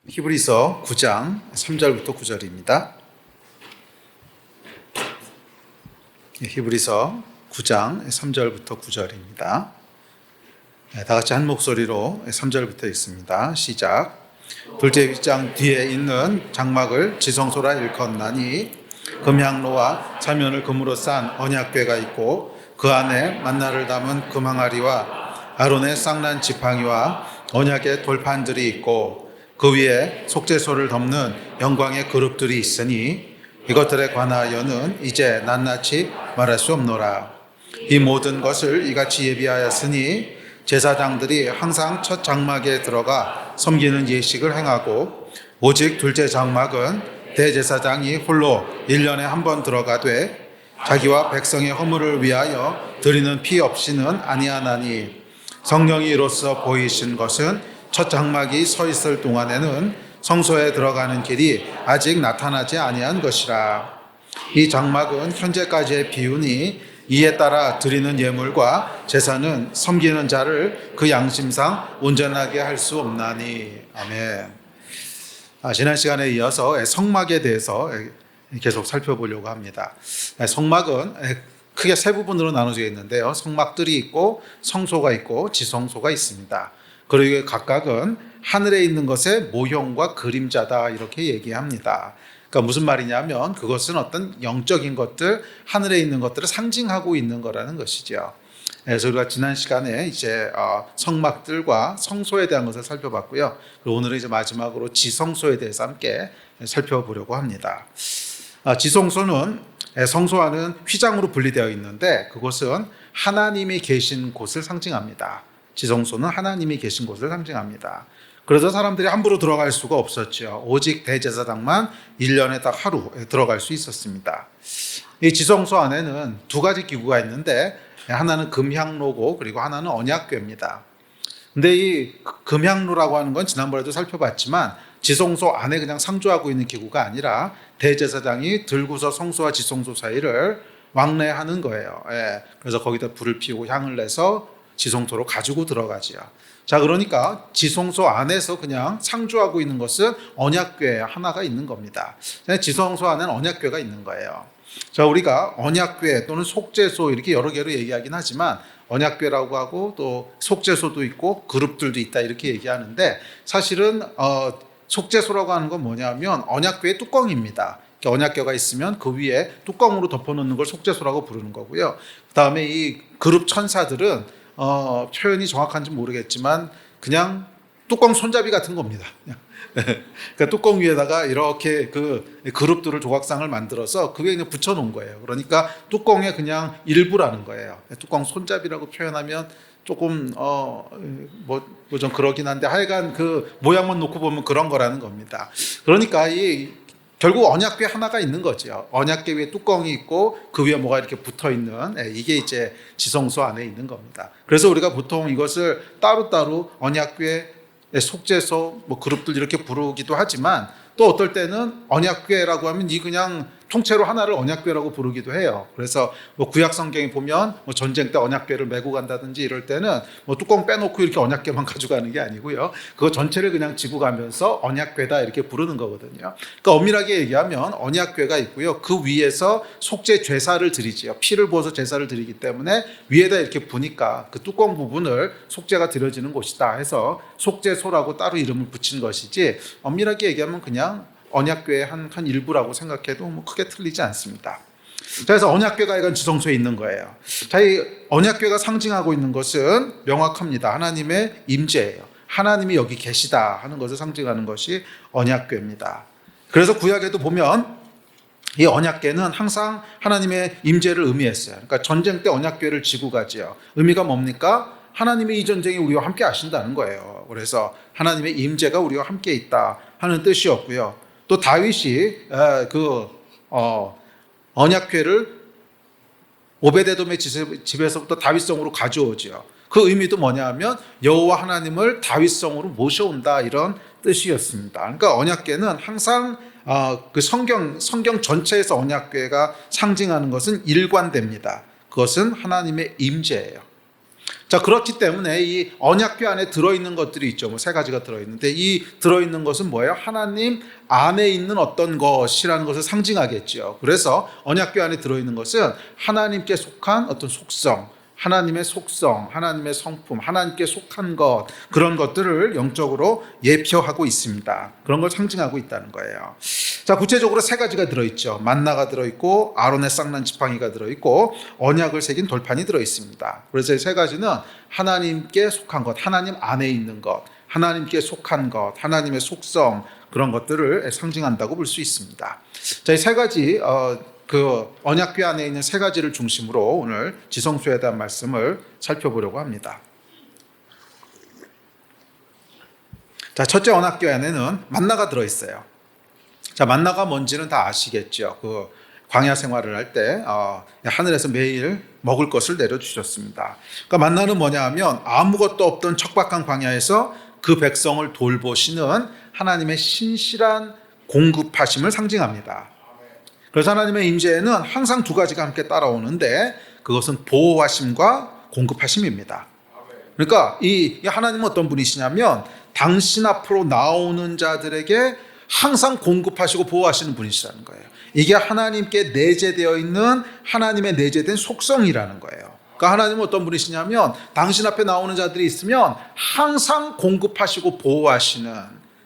히브리서 9장 3절부터 9절입니다. 히브리서 9장 3절부터 9절입니다. 다 같이 한 목소리로 3절부터 읽습니다. 시작. 둘째 윗장 뒤에 있는 장막을 지성소라 일컫나니 금향로와 사면을 금으로 싼 언약궤가 있고 그 안에 만나를 담은 금항아리와 아론의 쌍난 지팡이와 언약의 돌판들이 있고 그 위에 속죄소를 덮는 영광의 그룹들이 있으니 이것들에 관하여는 이제 낱낱이 말할 수 없노라. 이 모든 것을 이같이 예비하였으니 제사장들이 항상 첫 장막에 들어가 섬기는 예식을 행하고 오직 둘째 장막은 대제사장이 홀로 1년에 한 번 들어가되 자기와 백성의 허물을 위하여 드리는 피 없이는 아니하나니 성령이 이로써 보이신 것은 첫 장막이 서 있을 동안에는 성소에 들어가는 길이 아직 나타나지 아니한 것이라. 이 장막은 현재까지의 비유니 이에 따라 드리는 예물과 제사는 섬기는 자를 그 양심상 온전하게 할 수 없나니. 아멘. 지난 시간에 이어서 성막에 대해서 계속 살펴보려고 합니다. 성막은 크게 세 부분으로 나눠져 있는데요. 성막들이 있고 성소가 있고 지성소가 있습니다. 그리고 각각은 하늘에 있는 것의 모형과 그림자다 이렇게 얘기합니다. 그러니까 무슨 말이냐면 그것은 어떤 영적인 것들, 하늘에 있는 것들을 상징하고 있는 거라는 것이죠. 그래서 우리가 지난 시간에 이제 성막들과 성소에 대한 것을 살펴봤고요. 그리고 오늘은 이제 마지막으로 지성소에 대해서 함께 살펴보려고 합니다. 지성소는 성소와는 휘장으로 분리되어 있는데 그것은 하나님이 계신 곳을 상징합니다. 지성소는 하나님이 계신 곳을 상징합니다. 그래서 사람들이 함부로 들어갈 수가 없었죠. 오직 대제사장만 1년에 딱 하루 들어갈 수 있었습니다. 이 지성소 안에는 두 가지 기구가 있는데 하나는 금향로고 그리고 하나는 언약궤입니다. 근데 이 금향로라고 하는 건 지난번에도 살펴봤지만 지성소 안에 그냥 상주하고 있는 기구가 아니라 대제사장이 들고서 성소와 지성소 사이를 왕래하는 거예요. 그래서 거기다 불을 피우고 향을 내서 지성소로 가지고 들어가지요. 자, 그러니까 지성소 안에서 그냥 상주하고 있는 것은 언약궤 하나가 있는 겁니다. 지성소 안에는 언약궤가 있는 거예요. 자, 우리가 언약궤 또는 속죄소 이렇게 여러 개로 얘기하긴 하지만 언약궤라고 하고 또 속죄소도 있고 그룹들도 있다 이렇게 얘기하는데 사실은 속죄소라고 하는 건 뭐냐면 언약궤의 뚜껑입니다. 언약궤가 있으면 그 위에 뚜껑으로 덮어놓는 걸 속죄소라고 부르는 거고요. 그 다음에 이 그룹 천사들은 표현이 정확한지 모르겠지만 그냥 뚜껑 손잡이 같은 겁니다. 그러니까 뚜껑 위에다가 이렇게 그 그룹들을 조각상을 만들어서 그 위에 그냥 붙여놓은 거예요. 그러니까 뚜껑의 그냥 일부라는 거예요. 뚜껑 손잡이라고 표현하면 조금 뭐 좀 그러긴 한데 하여간 그 모양만 놓고 보면 그런 거라는 겁니다. 그러니까 결국 언약궤 하나가 있는 거죠. 언약궤 위에 뚜껑이 있고 그 위에 뭐가 이렇게 붙어 있는 이게 이제 지성소 안에 있는 겁니다. 그래서 우리가 보통 이것을 따로따로 언약궤, 속죄소, 뭐 그룹들 이렇게 부르기도 하지만 또 어떨 때는 언약궤라고 하면 이 그냥 통째로 하나를 언약궤라고 부르기도 해요. 그래서 뭐 구약 성경에 보면 뭐 전쟁 때 언약궤를 메고 간다든지 이럴 때는 뭐 뚜껑 빼놓고 이렇게 언약궤만 가져가는 게 아니고요. 그거 전체를 그냥 지고 가면서 언약궤다 이렇게 부르는 거거든요. 그러니까 엄밀하게 얘기하면 언약궤가 있고요. 그 위에서 속죄 제사를 드리지요. 피를 부어서 제사를 드리기 때문에 위에다 이렇게 부니까 그 뚜껑 부분을 속죄가 드려지는 곳이다 해서 속죄소라고 따로 이름을 붙인 것이지 엄밀하게 얘기하면 그냥 언약궤의 한 일부라고 생각해도 뭐 크게 틀리지 않습니다. 그래서 언약궤가 이건 지성소에 있는 거예요. 자, 이 언약궤가 상징하고 있는 것은 명확합니다. 하나님의 임재예요. 하나님이 여기 계시다 하는 것을 상징하는 것이 언약궤입니다. 그래서 구약에도 보면 이 언약궤는 항상 하나님의 임재를 의미했어요. 그러니까 전쟁 때 언약궤를 지고 가지요. 의미가 뭡니까? 하나님이 이 전쟁에 우리와 함께 하신다는 거예요. 그래서 하나님의 임재가 우리와 함께 있다 하는 뜻이었고요. 또 다윗이 언약궤를 오베데돔의 집에서부터 다윗성으로 가져오죠. 그 의미도 뭐냐면 여호와 하나님을 다윗성으로 모셔온다 이런 뜻이었습니다. 그러니까 언약궤는 항상 그 성경 전체에서 언약궤가 상징하는 것은 일관됩니다. 그것은 하나님의 임재예요. 자, 그렇기 때문에 이 언약궤 안에 들어있는 것들이 있죠. 뭐 세 가지가 들어있는데 이 들어있는 것은 뭐예요? 하나님 안에 있는 어떤 것이라는 것을 상징하겠죠. 그래서 언약궤 안에 들어있는 것은 하나님께 속한 어떤 속성, 하나님의 속성, 하나님의 성품, 하나님께 속한 것, 그런 것들을 영적으로 예표하고 있습니다. 그런 걸 상징하고 있다는 거예요. 자, 구체적으로 세 가지가 들어있죠. 만나가 들어있고 아론의 쌍난 지팡이가 들어있고 언약을 새긴 돌판이 들어있습니다. 그래서 이 세 가지는 하나님께 속한 것, 하나님 안에 있는 것, 하나님께 속한 것, 하나님의 속성, 그런 것들을 상징한다고 볼 수 있습니다. 자, 이 세 가지 그 언약궤 안에 있는 세 가지를 중심으로 오늘 지성소에 대한 말씀을 살펴보려고 합니다. 자, 첫째 언약궤 안에는 만나가 들어있어요. 자, 만나가 뭔지는 다 아시겠죠. 그 광야 생활을 할 때 하늘에서 매일 먹을 것을 내려주셨습니다. 그러니까 만나는 뭐냐 하면 아무것도 없던 척박한 광야에서 그 백성을 돌보시는 하나님의 신실한 공급하심을 상징합니다. 그래서 하나님의 임재에는 항상 두 가지가 함께 따라오는데 그것은 보호하심과 공급하심입니다. 그러니까 이 하나님은 어떤 분이시냐면 당신 앞으로 나오는 자들에게 항상 공급하시고 보호하시는 분이시라는 거예요. 이게 하나님께 내재되어 있는 하나님의 내재된 속성이라는 거예요. 그러니까 하나님은 어떤 분이시냐면 당신 앞에 나오는 자들이 있으면 항상 공급하시고 보호하시는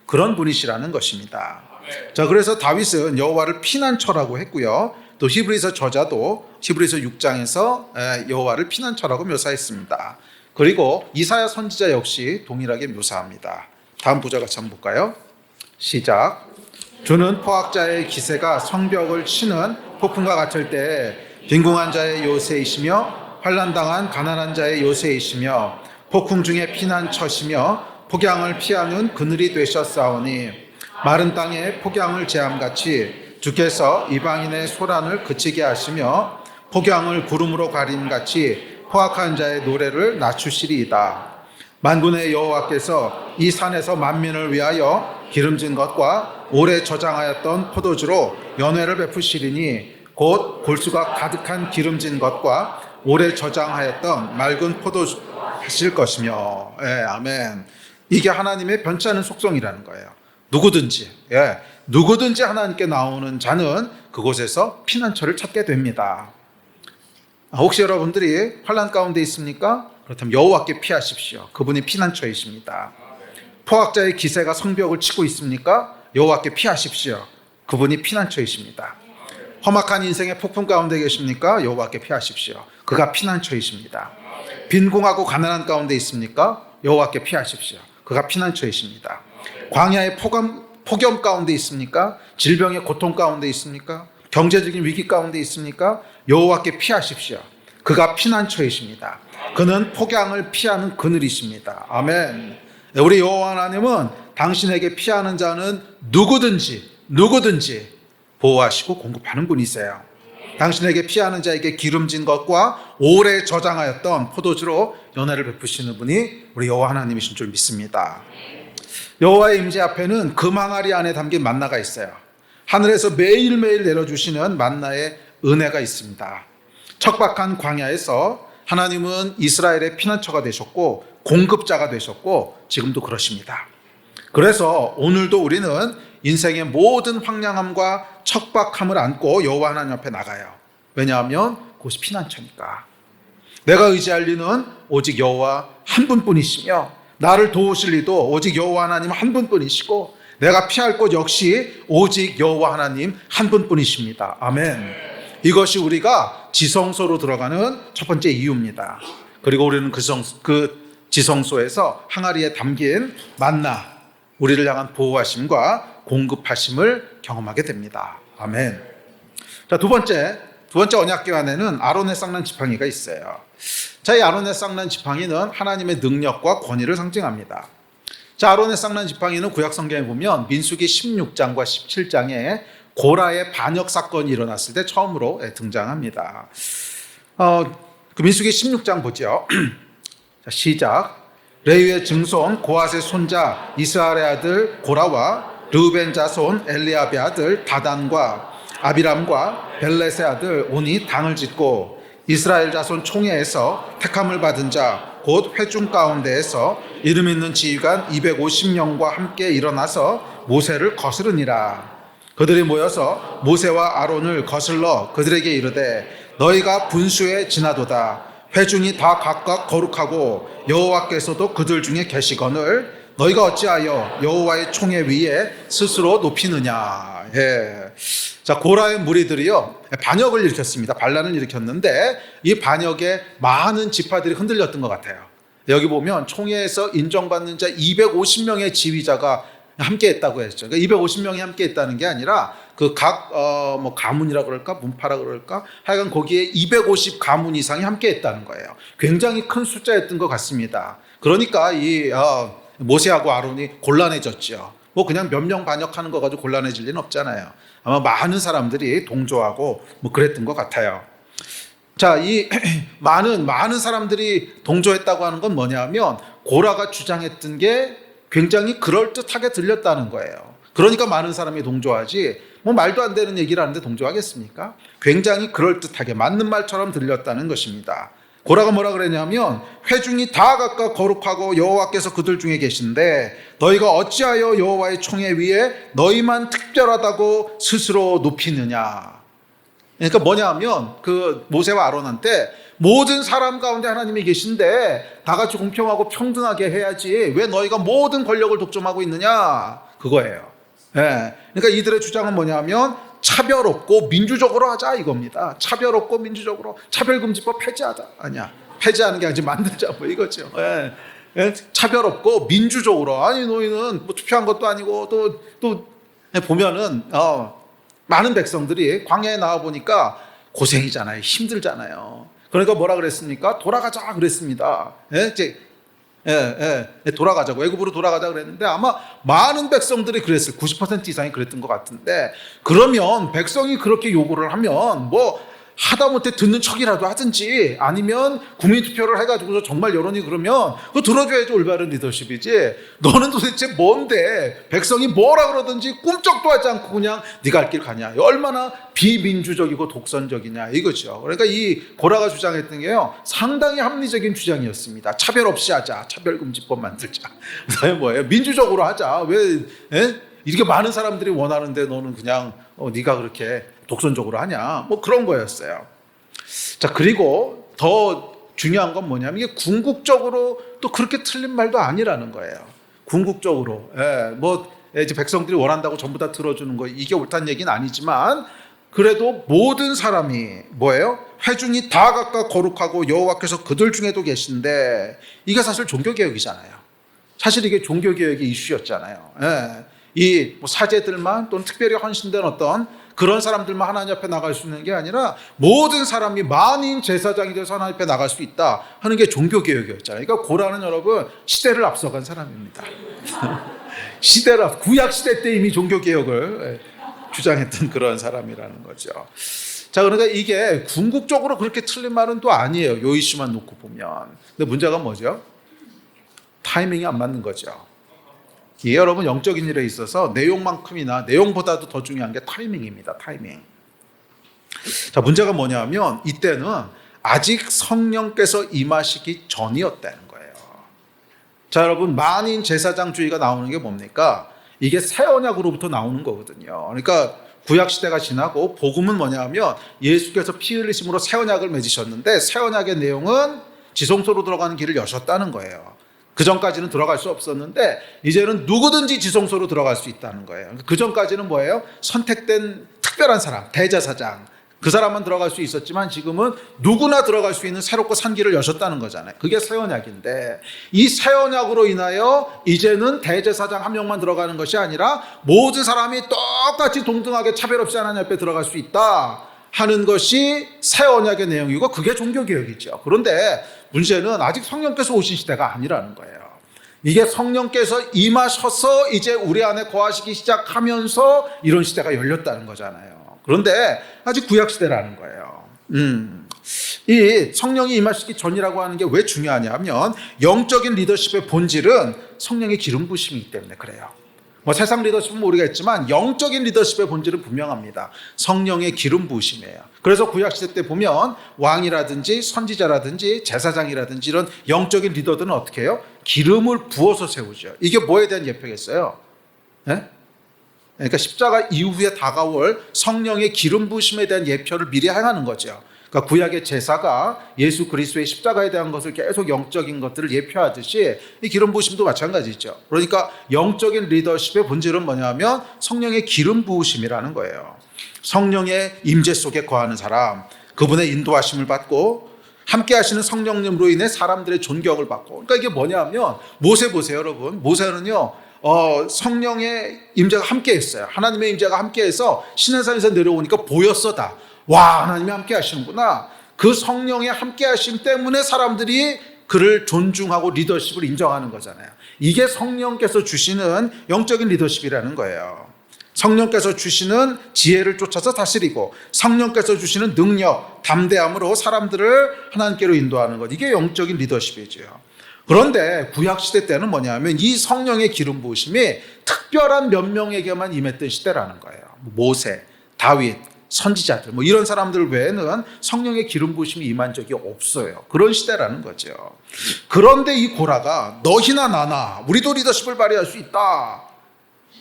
그런 분이시라는 것입니다. 자, 그래서 다윗은 여호와를 피난처라고 했고요. 또 히브리서 저자도 히브리서 6장에서 여호와를 피난처라고 묘사했습니다. 그리고 이사야 선지자 역시 동일하게 묘사합니다. 다음 구절 같이 한번 볼까요? 시작. 주는 포악자의 기세가 성벽을 치는 폭풍과 같을 때 빈궁한 자의 요새이시며 환난당한 가난한 자의 요새이시며 폭풍 중에 피난처시며 폭양을 피하는 그늘이 되셨사오니 마른 땅에 폭양을 제함같이 주께서 이방인의 소란을 그치게 하시며 폭양을 구름으로 가림같이 포악한 자의 노래를 낮추시리이다. 만군의 여호와께서 이 산에서 만민을 위하여 기름진 것과 오래 저장하였던 포도주로 연회를 베푸시리니 곧 골수가 가득한 기름진 것과 오래 저장하였던 맑은 포도주 하실 것이며. 아멘. 이게 하나님의 변치 않은 속성이라는 거예요. 누구든지 하나님께 나오는 자는 그곳에서 피난처를 찾게 됩니다. 혹시 여러분들이 환난 가운데 있습니까? 그렇다면 여호와께 피하십시오. 그분이 피난처이십니다. 포악자의 기세가 성벽을 치고 있습니까? 여호와께 피하십시오. 그분이 피난처이십니다. 험악한 인생의 폭풍 가운데 계십니까? 여호와께 피하십시오. 그가 피난처이십니다. 빈궁하고 가난한 가운데 있습니까? 여호와께 피하십시오. 그가 피난처이십니다. 광야의 폭염 가운데 있습니까? 질병의 고통 가운데 있습니까? 경제적인 위기 가운데 있습니까? 여호와께 피하십시오. 그가 피난처이십니다. 그는 폭양을 피하는 그늘이십니다. 아멘. 우리 여호와 하나님은 당신에게 피하는 자는 누구든지 보호하시고 공급하는 분이세요. 당신에게 피하는 자에게 기름진 것과 오래 저장하였던 포도주로 연회를 베푸시는 분이 우리 여호와 하나님이신 줄 믿습니다. 여호와의 임재 앞에는 금 항아리 안에 담긴 만나가 있어요. 하늘에서 매일매일 내려주시는 만나의 은혜가 있습니다. 척박한 광야에서 하나님은 이스라엘의 피난처가 되셨고 공급자가 되셨고 지금도 그러십니다. 그래서 오늘도 우리는 인생의 모든 황량함과 척박함을 안고 여호와 하나님 앞에 나가요. 왜냐하면 그것이 피난처니까. 내가 의지할 리는 오직 여호와 한 분뿐이시며 나를 도우실 리도 오직 여호와 하나님 한 분뿐이시고 내가 피할 곳 역시 오직 여호와 하나님 한 분뿐이십니다. 아멘. 이것이 우리가 지성소로 들어가는 첫 번째 이유입니다. 그리고 우리는 그 지성소에서 항아리에 담긴 만나, 우리를 향한 보호하심과 공급하심을 경험하게 됩니다. 아멘. 자, 두 번째 언약궤 안에는 아론의 쌍난 지팡이가 있어요. 자, 이 아론의 쌍난 지팡이는 하나님의 능력과 권위를 상징합니다. 자, 아론의 쌍난 지팡이는 구약 성경에 보면 민수기 16장과 17장에 고라의 반역 사건이 일어났을 때 처음으로 등장합니다. 그 민수기 16장 보죠. 자, 시작. 레위의 증손 고핫의 손자 이스라엘의 아들 고라와 르우벤 자손 엘리압의 아들 다단과 아비람과 벨렛의 아들 온이 당을 짓고 이스라엘 자손 총회에서 택함을 받은 자 곧 회중 가운데에서 이름 있는 지휘관 250명과 함께 일어나서 모세를 거스르니라. 그들이 모여서 모세와 아론을 거슬러 그들에게 이르되 너희가 분수에 지나도다. 회중이 다 각각 거룩하고 여호와께서도 그들 중에 계시거늘 너희가 어찌하여 여호와의 총회 위에 스스로 높이느냐. 예. 자, 고라의 무리들이요 반역을 일으켰습니다. 반란을 일으켰는데 이 반역에 많은 지파들이 흔들렸던 것 같아요. 여기 보면 총회에서 인정받는 자 250명의 지휘자가 함께 했다고 했죠. 그러니까 250명이 함께 했다는 게 아니라 그 각 가문이라 그럴까 문파라 그럴까 하여간 거기에 250 가문 이상이 함께 했다는 거예요. 굉장히 큰 숫자였던 것 같습니다. 그러니까 이 모세하고 아론이 곤란해졌죠. 뭐 그냥 몇 명 반역하는 거 가지고 곤란해질 리는 없잖아요. 아마 많은 사람들이 동조하고 뭐 그랬던 것 같아요. 자, 이 많은 사람들이 동조했다고 하는 건 뭐냐면 고라가 주장했던 게 굉장히 그럴듯하게 들렸다는 거예요. 그러니까 많은 사람이 동조하지 뭐 말도 안 되는 얘기를 하는데 동조하겠습니까? 굉장히 그럴듯하게 맞는 말처럼 들렸다는 것입니다. 고라가 뭐라 그랬냐면 회중이 다 각각 거룩하고 여호와께서 그들 중에 계신데 너희가 어찌하여 여호와의 총회 위에 너희만 특별하다고 스스로 높이느냐. 그러니까 뭐냐면 그 모세와 아론한테 모든 사람 가운데 하나님이 계신데 다 같이 공평하고 평등하게 해야지 왜 너희가 모든 권력을 독점하고 있느냐 그거예요. 예. 그러니까 이들의 주장은 뭐냐면 차별 없고 민주적으로 하자 이겁니다. 차별 없고 민주적으로 차별금지법 폐지하자. 아니야. 폐지하는 게 아니지 만들자 뭐 이거죠. 예. 예. 차별 없고 민주적으로 아니 너희는 뭐 투표한 것도 아니고 또 보면은 많은 백성들이 광야에 나와 보니까 고생이잖아요. 힘들잖아요. 그러니까 뭐라 그랬습니까? 돌아가자 그랬습니다. 돌아가자고 애굽으로 돌아가자 그랬는데 아마 많은 백성들이 그랬을 90% 이상이 그랬던 것 같은데 그러면 백성이 그렇게 요구를 하면 뭐 하다못해 듣는 척이라도 하든지 아니면 국민투표를 해가지고서 정말 여론이 그러면 그거 들어줘야지 올바른 리더십이지 너는 도대체 뭔데 백성이 뭐라 그러든지 꿈쩍도 하지 않고 그냥 네가 할 길 가냐 얼마나 비민주적이고 독선적이냐 이거죠. 그러니까 이 고라가 주장했던 게요 상당히 합리적인 주장이었습니다. 차별 없이 하자 차별금지법 만들자 그다음에 뭐예요 민주적으로 하자 왜 이렇게 많은 사람들이 원하는데 너는 그냥 네가 그렇게 독선적으로 하냐 뭐 그런 거였어요. 자, 그리고 더 중요한 건 뭐냐면 이게 궁극적으로 또 그렇게 틀린 말도 아니라는 거예요. 궁극적으로 뭐 이제 백성들이 원한다고 전부 다 들어주는 거 이게 옳다는 얘기는 아니지만 그래도 모든 사람이 뭐예요? 회중이 다 각각 거룩하고 여호와께서 그들 중에도 계신데 이게 사실 종교개혁이잖아요. 사실 이게 종교개혁의 이슈였잖아요. 이 뭐 사제들만 또는 특별히 헌신된 어떤 그런 사람들만 하나님 앞에 나갈 수 있는 게 아니라 모든 사람이 만인 제사장이 돼서 하나님 앞에 나갈 수 있다 하는 게 종교개혁이었잖아요. 그러니까 고라는 여러분 시대를 앞서간 사람입니다. 구약 시대 때 이미 종교개혁을 주장했던 그런 사람이라는 거죠. 자, 그러니까 이게 궁극적으로 그렇게 틀린 말은 또 아니에요. 요 이슈만 놓고 보면. 근데 문제가 뭐죠? 타이밍이 안 맞는 거죠. 이 여러분 영적인 일에 있어서 내용만큼이나 내용보다도 더 중요한 게 타이밍입니다. 타이밍. 자, 문제가 뭐냐면 이때는 아직 성령께서 임하시기 전이었다는 거예요. 자, 여러분 만인 제사장주의가 나오는 게 뭡니까? 이게 새 언약으로부터 나오는 거거든요. 그러니까 구약 시대가 지나고 복음은 뭐냐면 예수께서 피 흘리심으로 새 언약을 맺으셨는데 새 언약의 내용은 지성소로 들어가는 길을 여셨다는 거예요. 그 전까지는 들어갈 수 없었는데 이제는 누구든지 지성소로 들어갈 수 있다는 거예요. 그 전까지는 뭐예요? 선택된 특별한 사람, 대제사장 그 사람만 들어갈 수 있었지만 지금은 누구나 들어갈 수 있는 새롭고 산 길을 여셨다는 거잖아요. 그게 새 언약인데 이 새 언약으로 인하여 이제는 대제사장 한 명만 들어가는 것이 아니라 모든 사람이 똑같이 동등하게 차별 없이 하나님 앞에 들어갈 수 있다 하는 것이 새 언약의 내용이고 그게 종교개혁이죠. 그런데 문제는 아직 성령께서 오신 시대가 아니라는 거예요. 이게 성령께서 임하셔서 이제 우리 안에 거하시기 시작하면서 이런 시대가 열렸다는 거잖아요. 그런데 아직 구약 시대라는 거예요. 이 성령이 임하시기 전이라고 하는 게 왜 중요하냐면 영적인 리더십의 본질은 성령의 기름 부심이기 때문에 그래요. 뭐 세상 리더십은 모르겠지만 영적인 리더십의 본질은 분명합니다. 성령의 기름 부으심이에요. 그래서 구약시대 때 보면 왕이라든지 선지자라든지 제사장이라든지 이런 영적인 리더들은 어떻게 해요? 기름을 부어서 세우죠. 이게 뭐에 대한 예표겠어요? 네? 그러니까 십자가 이후에 다가올 성령의 기름 부으심에 대한 예표를 미리 행하는 거죠. 그러니까 구약의 제사가 예수 그리스도의 십자가에 대한 것을 계속 영적인 것들을 예표하듯이 이 기름 부으심도 마찬가지죠. 그러니까 영적인 리더십의 본질은 뭐냐면 성령의 기름 부으심이라는 거예요. 성령의 임재 속에 거하는 사람, 그분의 인도하심을 받고 함께 하시는 성령님으로 인해 사람들의 존경을 받고. 그러니까 이게 뭐냐면 모세 보세요, 여러분. 모세는요, 성령의 임재가 함께 했어요. 하나님의 임재가 함께 해서 시내산에서 내려오니까 보였어 다. 와, 하나님이 함께 하시는구나. 그 성령의 함께 하심 때문에 사람들이 그를 존중하고 리더십을 인정하는 거잖아요. 이게 성령께서 주시는 영적인 리더십이라는 거예요. 성령께서 주시는 지혜를 쫓아서 다스리고 성령께서 주시는 능력, 담대함으로 사람들을 하나님께로 인도하는 것. 이게 영적인 리더십이죠. 그런데 구약시대 때는 뭐냐면 이 성령의 기름 부으심이 특별한 몇 명에게만 임했던 시대라는 거예요. 모세, 다윗, 선지자들 뭐 이런 사람들 외에는 성령의 기름 부으심이 임한 적이 없어요. 그런 시대라는 거죠. 그런데 이 고라가 너희나 나나 우리도 리더십을 발휘할 수 있다.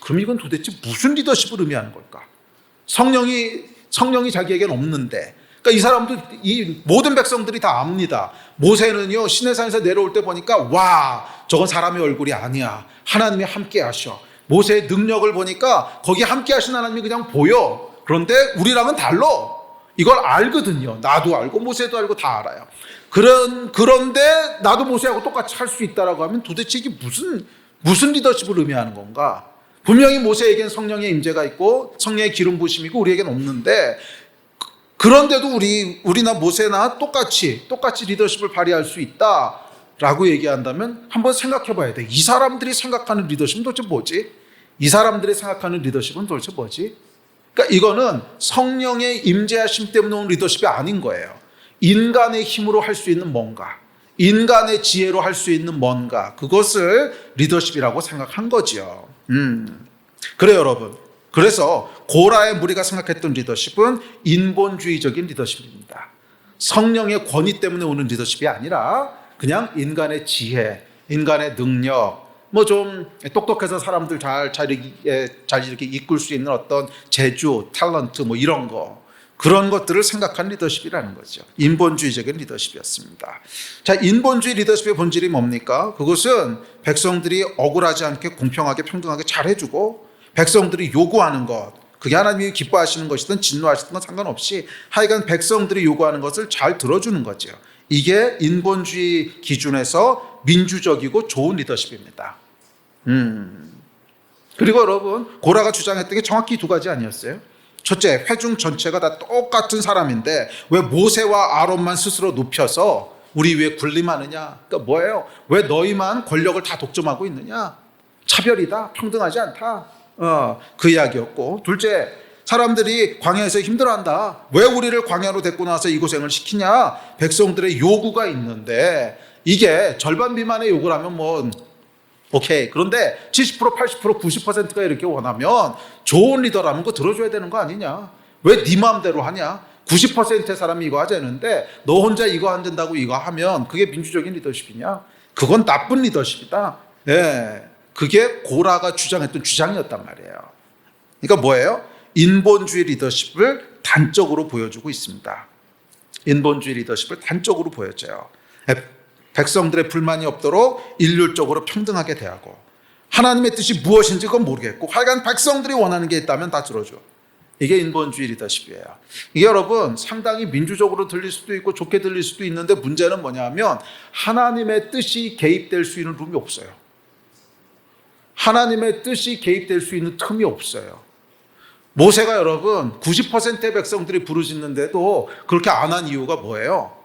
그럼 이건 도대체 무슨 리더십을 의미하는 걸까? 성령이 자기에겐 없는데, 그러니까 이 사람도 이 모든 백성들이 다 압니다. 모세는요 시내산에서 내려올 때 보니까 와, 저건 사람의 얼굴이 아니야. 하나님이 함께 하셔. 모세의 능력을 보니까 거기 함께 하신 하나님이 그냥 보여. 그런데 우리랑은 달라. 이걸 알거든요. 나도 알고 모세도 알고 다 알아요. 그런데 나도 모세하고 똑같이 할 수 있다라고 하면 도대체 이게 무슨 리더십을 의미하는 건가? 분명히 모세에겐 성령의 임재가 있고 성령의 기름 부으심이고 우리에겐 없는데, 그런데도 우리나 모세나 똑같이 리더십을 발휘할 수 있다라고 얘기한다면 한번 생각해 봐야 돼. 이 사람들이 생각하는 리더십은 도대체 뭐지? 이 사람들이 생각하는 리더십은 도대체 뭐지? 그러니까 이거는 성령의 임재하심 때문에 온 리더십이 아닌 거예요. 인간의 힘으로 할 수 있는 뭔가, 인간의 지혜로 할 수 있는 뭔가, 그것을 리더십이라고 생각한 거죠. 그래요, 여러분. 그래서 고라의 무리가 생각했던 리더십은 인본주의적인 리더십입니다. 성령의 권위 때문에 오는 리더십이 아니라 그냥 인간의 지혜, 인간의 능력, 뭐 좀 똑똑해서 사람들 잘 이렇게 이끌 수 있는 어떤 재주, 탤런트 뭐 이런 거, 그런 것들을 생각한 리더십이라는 거죠. 인본주의적인 리더십이었습니다. 자, 인본주의 리더십의 본질이 뭡니까? 그것은 백성들이 억울하지 않게 공평하게 평등하게 잘해주고 백성들이 요구하는 것, 그게 하나님이 기뻐하시는 것이든 진노하시는 건 상관없이 하여간 백성들이 요구하는 것을 잘 들어주는 거죠. 이게 인본주의 기준에서 민주적이고 좋은 리더십입니다. 그리고 여러분, 고라가 주장했던 게 정확히 두 가지 아니었어요? 첫째, 회중 전체가 다 똑같은 사람인데 왜 모세와 아론만 스스로 높여서 우리 위에 군림하느냐? 그러니까 뭐예요? 왜 너희만 권력을 다 독점하고 있느냐? 차별이다, 평등하지 않다. 그 이야기였고, 둘째, 사람들이 광야에서 힘들어한다. 왜 우리를 광야로 데리고 나와서 이 고생을 시키냐? 백성들의 요구가 있는데 이게 절반 미만의 요구를 하면 뭐 오케이. 그런데 70%, 80%, 90%가 이렇게 원하면 좋은 리더라면 그거 들어줘야 되는 거 아니냐? 왜 네 마음대로 하냐? 90%의 사람이 이거 하자는데 너 혼자 이거 안 된다고 이거 하면 그게 민주적인 리더십이냐? 그건 나쁜 리더십이다. 예, 그게 고라가 주장했던 주장이었단 말이에요. 그러니까 뭐예요? 인본주의 리더십을 단적으로 보여주고 있습니다. 인본주의 리더십을 단적으로 보여줘요. 백성들의 불만이 없도록 일률적으로 평등하게 대하고, 하나님의 뜻이 무엇인지 그건 모르겠고 하여간 백성들이 원하는 게 있다면 다 들어줘. 이게 인본주의 리더십이에요. 이게 여러분 상당히 민주적으로 들릴 수도 있고 좋게 들릴 수도 있는데 문제는 뭐냐면 하나님의 뜻이 개입될 수 있는 룸이 없어요. 하나님의 뜻이 개입될 수 있는 틈이 없어요. 모세가 여러분 90%의 백성들이 부르짖는데도 그렇게 안 한 이유가 뭐예요?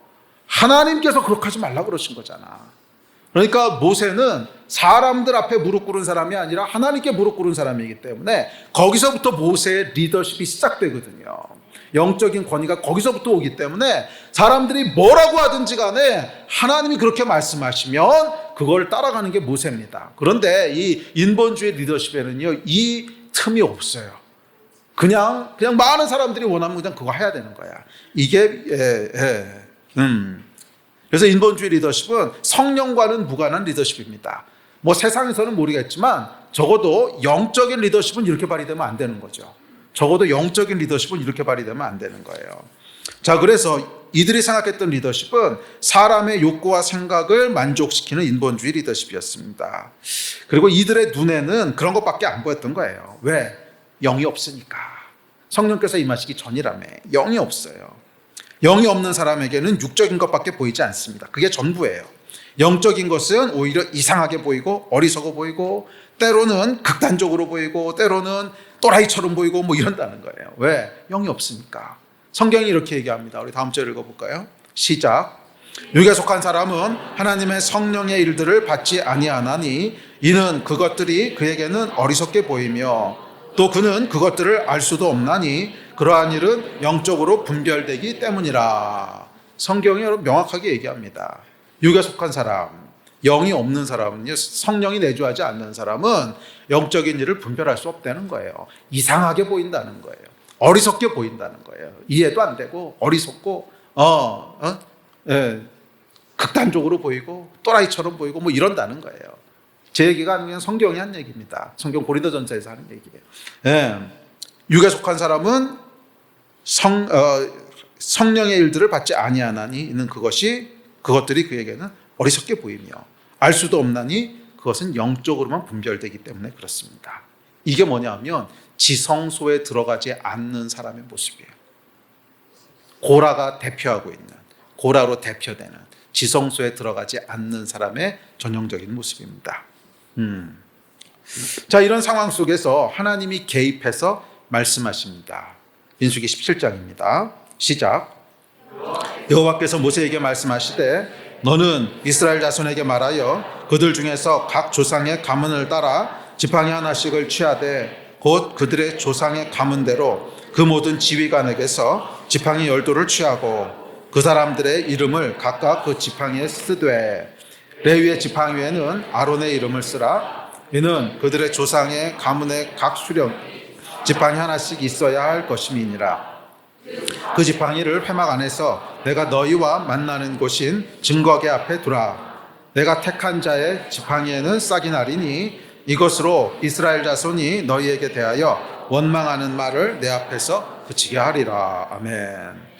하나님께서 그렇게 하지 말라고 그러신 거잖아. 그러니까 모세는 사람들 앞에 무릎 꿇은 사람이 아니라 하나님께 무릎 꿇은 사람이기 때문에 거기서부터 모세의 리더십이 시작되거든요. 영적인 권위가 거기서부터 오기 때문에 사람들이 뭐라고 하든지 간에 하나님이 그렇게 말씀하시면 그걸 따라가는 게 모세입니다. 그런데 이 인본주의 리더십에는요, 이 틈이 없어요. 그냥 많은 사람들이 원하면 그냥 그거 해야 되는 거야. 이게 그래서 인본주의 리더십은 성령과는 무관한 리더십입니다. 뭐 세상에서는 모르겠지만 적어도 영적인 리더십은 이렇게 발휘되면 안 되는 거죠. 적어도 영적인 리더십은 이렇게 발휘되면 안 되는 거예요. 자, 그래서 이들이 생각했던 리더십은 사람의 욕구와 생각을 만족시키는 인본주의 리더십이었습니다. 그리고 이들의 눈에는 그런 것밖에 안 보였던 거예요. 왜? 영이 없으니까. 성령께서 임하시기 전이라며. 영이 없어요. 영이 없는 사람에게는 육적인 것밖에 보이지 않습니다. 그게 전부예요. 영적인 것은 오히려 이상하게 보이고 어리석어 보이고 때로는 극단적으로 보이고 때로는 또라이처럼 보이고 뭐 이런다는 거예요. 왜? 영이 없으니까. 성경이 이렇게 얘기합니다. 우리 다음 절 읽어볼까요? 시작. 육에 속한 사람은 하나님의 성령의 일들을 받지 아니하나니 이는 그것들이 그에게는 어리석게 보이며 또 그는 그것들을 알 수도 없나니 그러한 일은 영적으로 분별되기 때문이라. 성경이 여러분 명확하게 얘기합니다. 육에 속한 사람, 영이 없는 사람은요, 성령이 내주하지 않는 사람은 영적인 일을 분별할 수 없다는 거예요. 이상하게 보인다는 거예요. 어리석게 보인다는 거예요. 이해도 안 되고 어리석고 극단적으로 보이고 또라이처럼 보이고 뭐 이런다는 거예요. 제 얘기가 아니면 성경이 한 얘기입니다. 성경 고린도전서에서 하는 얘기예요. 육에 속한 사람은 성령의 일들을 받지 아니하나니 이는 그것들이 그에게는 어리석게 보이며 알 수도 없나니 그것은 영적으로만 분별되기 때문에 그렇습니다. 이게 뭐냐면 지성소에 들어가지 않는 사람의 모습이에요. 고라가 대표하고 있는, 고라로 대표되는 지성소에 들어가지 않는 사람의 전형적인 모습입니다. 자, 이런 상황 속에서 하나님이 개입해서 말씀하십니다. 민수기 17장입니다. 시작. 여호와께서 모세에게 말씀하시되 너는 이스라엘 자손에게 말하여 그들 중에서 각 조상의 가문을 따라 지팡이 하나씩을 취하되 곧 그들의 조상의 가문대로 그 모든 지휘관에게서 지팡이 12돌을 취하고 그 사람들의 이름을 각각 그 지팡이에 쓰되 레위의 지팡이에는 아론의 이름을 쓰라. 이는 그들의 조상의 가문의 각 수령 지팡이 하나씩 있어야 할 것임이니라. 그 지팡이를 회막 안에서 내가 너희와 만나는 곳인 증거계 앞에 두라. 내가 택한 자의 지팡이에는 싹이 나리니 이것으로 이스라엘 자손이 너희에게 대하여 원망하는 말을 내 앞에서 그치게 하리라. 아멘.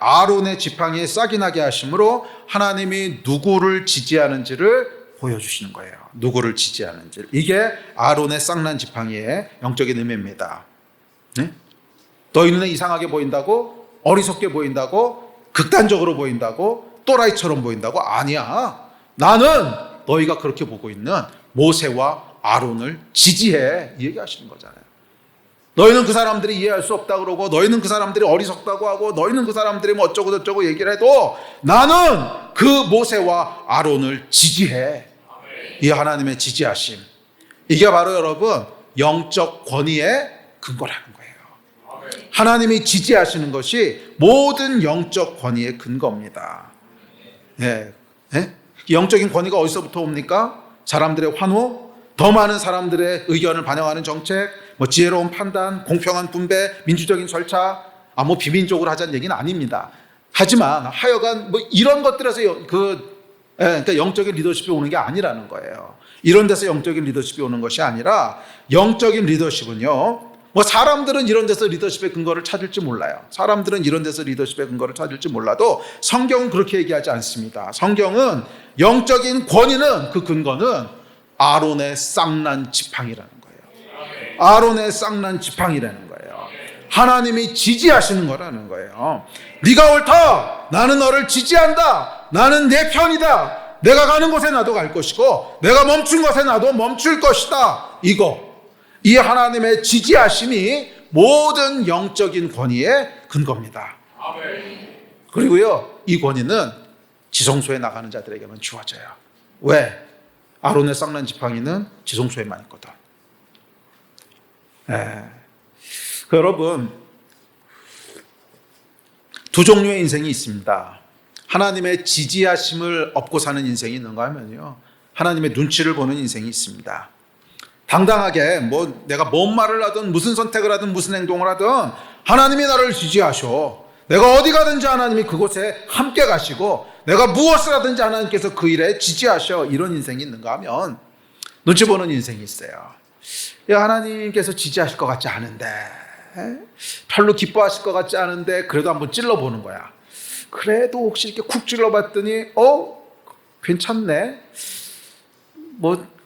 아론의 지팡이에 싹이 나게 하심으로 하나님이 누구를 지지하는지를 보여주시는 거예요. 누구를 지지하는지. 이게 아론의 싹난 지팡이의 영적인 의미입니다. 네? 너희 눈에 이상하게 보인다고? 어리석게 보인다고? 극단적으로 보인다고? 또라이처럼 보인다고? 아니야. 나는 너희가 그렇게 보고 있는 모세와 아론을 지지해. 이 얘기하시는 거잖아요. 너희는 그 사람들이 이해할 수 없다 그러고 너희는 그 사람들이 어리석다고 하고 너희는 그 사람들이 뭐 어쩌고 저쩌고 얘기를 해도 나는 그 모세와 아론을 지지해. 이 하나님의 지지하심. 이게 바로 여러분 영적 권위의 근거라는 거예요. 하나님이 지지하시는 것이 모든 영적 권위의 근거입니다. 영적인 권위가 어디서부터 옵니까? 사람들의 환호, 더 많은 사람들의 의견을 반영하는 정책, 뭐 지혜로운 판단, 공평한 분배, 민주적인 절차, 뭐 비민족으로 하자는 얘기는 아닙니다. 하지만 하여간 뭐 이런 것들에서 그러니까 영적인 리더십이 오는 게 아니라는 거예요. 이런 데서 영적인 리더십이 오는 것이 아니라 영적인 리더십은요. 뭐 사람들은 이런 데서 리더십의 근거를 찾을지 몰라요. 사람들은 이런 데서 리더십의 근거를 찾을지 몰라도 성경은 그렇게 얘기하지 않습니다. 성경은 영적인 권위는 그 근거는 아론의 쌍난 지팡이라는 거예요. 아론의 쌍난 지팡이라는 거예요. 하나님이 지지하시는 거라는 거예요. 네가 옳다. 나는 너를 지지한다. 나는 내 편이다. 내가 가는 곳에 나도 갈 것이고 내가 멈춘 곳에 나도 멈출 것이다. 이 하나님의 지지하심이 모든 영적인 권위의 근거입니다. 그리고요, 이 권위는 지성소에 나가는 자들에게만 주어져요. 왜? 아론의 쌍난 지팡이는 지성소에만 있거든. 여러분, 두 종류의 인생이 있습니다. 하나님의 지지하심을 얻고 사는 인생이 있는가 하면요, 하나님의 눈치를 보는 인생이 있습니다. 당당하게 내가 뭔 말을 하든 무슨 선택을 하든 무슨 행동을 하든 하나님이 나를 지지하셔. 내가 어디 가든지 하나님이 그곳에 함께 가시고 내가 무엇을 하든지 하나님께서 그 일에 지지하셔. 이런 인생이 있는가 하면 눈치 보는 인생이 있어요. 하나님께서 지지하실 것 같지 않은데, 별로 기뻐하실 것 같지 않은데 그래도 한번 찔러보는 거야. 그래도 혹시 이렇게 쿡 찔러봤더니 괜찮네.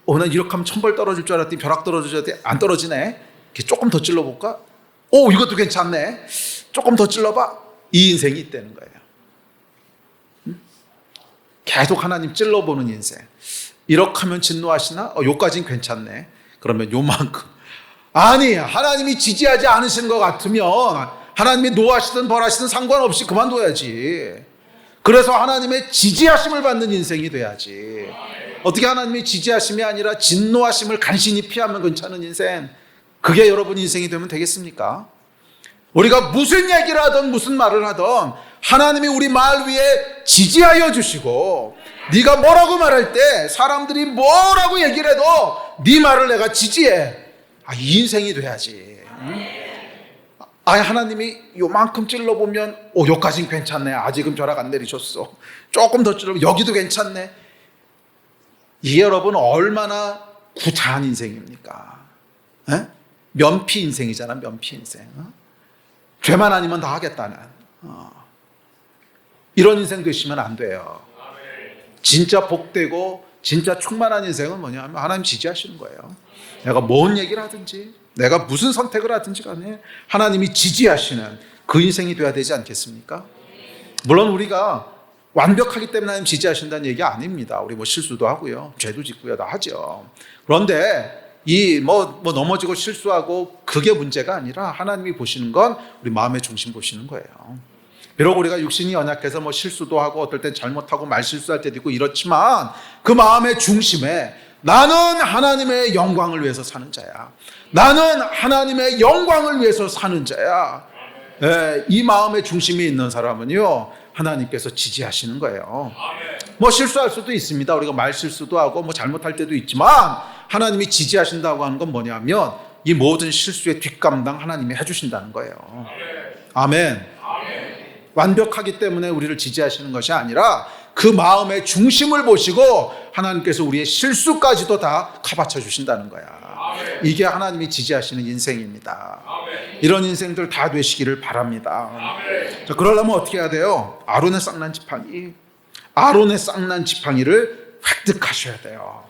오늘 이렇게 하면 천벌 떨어질 줄 알았더니 벼락 떨어질 줄 알았더니 안 떨어지네. 이렇게 조금 더 찔러볼까? 이것도 괜찮네. 조금 더 찔러봐. 이 인생이 있다는 거예요. 계속 하나님 찔러보는 인생. 이렇게 하면 진노하시나? 요까지는 괜찮네. 그러면 요만큼. 아니, 하나님이 지지하지 않으시는 것 같으면 하나님이 노하시든 벌하시든 상관없이 그만둬야지. 그래서 하나님의 지지하심을 받는 인생이 돼야지. 어떻게 하나님의 지지하심이 아니라 진노하심을 간신히 피하면 괜찮은 인생, 그게 여러분 인생이 되면 되겠습니까? 우리가 무슨 얘기를 하든 무슨 말을 하든 하나님이 우리 말 위에 지지하여 주시고, 네가 뭐라고 말할 때 사람들이 뭐라고 얘기를 해도 네 말을 내가 지지해. 이 인생이 돼야지. 하나님이 요만큼 찔러보면 요까진 괜찮네. 아직은 벼락 안 내리셨어. 조금 더 찔러보면 여기도 괜찮네. 이게 여러분 얼마나 구차한 인생입니까? 면피 인생이잖아. 면피 인생. 죄만 아니면 다 하겠다는 이런 인생 되시면 안 돼요. 진짜 복되고 진짜 충만한 인생은 뭐냐면 하나님 지지하시는 거예요. 내가 뭔 얘기를 하든지 내가 무슨 선택을 하든지 간에 하나님이 지지하시는 그 인생이 돼야 되지 않겠습니까? 물론 우리가 완벽하기 때문에 하나님 지지하신다는 얘기 아닙니다. 우리 실수도 하고요, 죄도 짓고요, 다 하죠. 그런데 넘어지고 실수하고 그게 문제가 아니라 하나님이 보시는 건 우리 마음의 중심 보시는 거예요. 비록 우리가 육신이 연약해서 실수도 하고 어떨 땐 잘못하고 말실수할 때도 있고 이렇지만 그 마음의 중심에 나는 하나님의 영광을 위해서 사는 자야. 나는 하나님의 영광을 위해서 사는 자야. 이 마음의 중심이 있는 사람은요, 하나님께서 지지하시는 거예요. 실수할 수도 있습니다. 우리가 말실수도 하고 잘못할 때도 있지만 하나님이 지지하신다고 하는 건 뭐냐면 이 모든 실수의 뒷감당 하나님이 해주신다는 거예요. 아멘. 완벽하기 때문에 우리를 지지하시는 것이 아니라 그 마음의 중심을 보시고 하나님께서 우리의 실수까지도 다 커버쳐 주신다는 거야. 이게 하나님이 지지하시는 인생입니다. 이런 인생들 다 되시기를 바랍니다. 자, 그러려면 어떻게 해야 돼요? 아론의 쌍난 지팡이를 획득하셔야 돼요.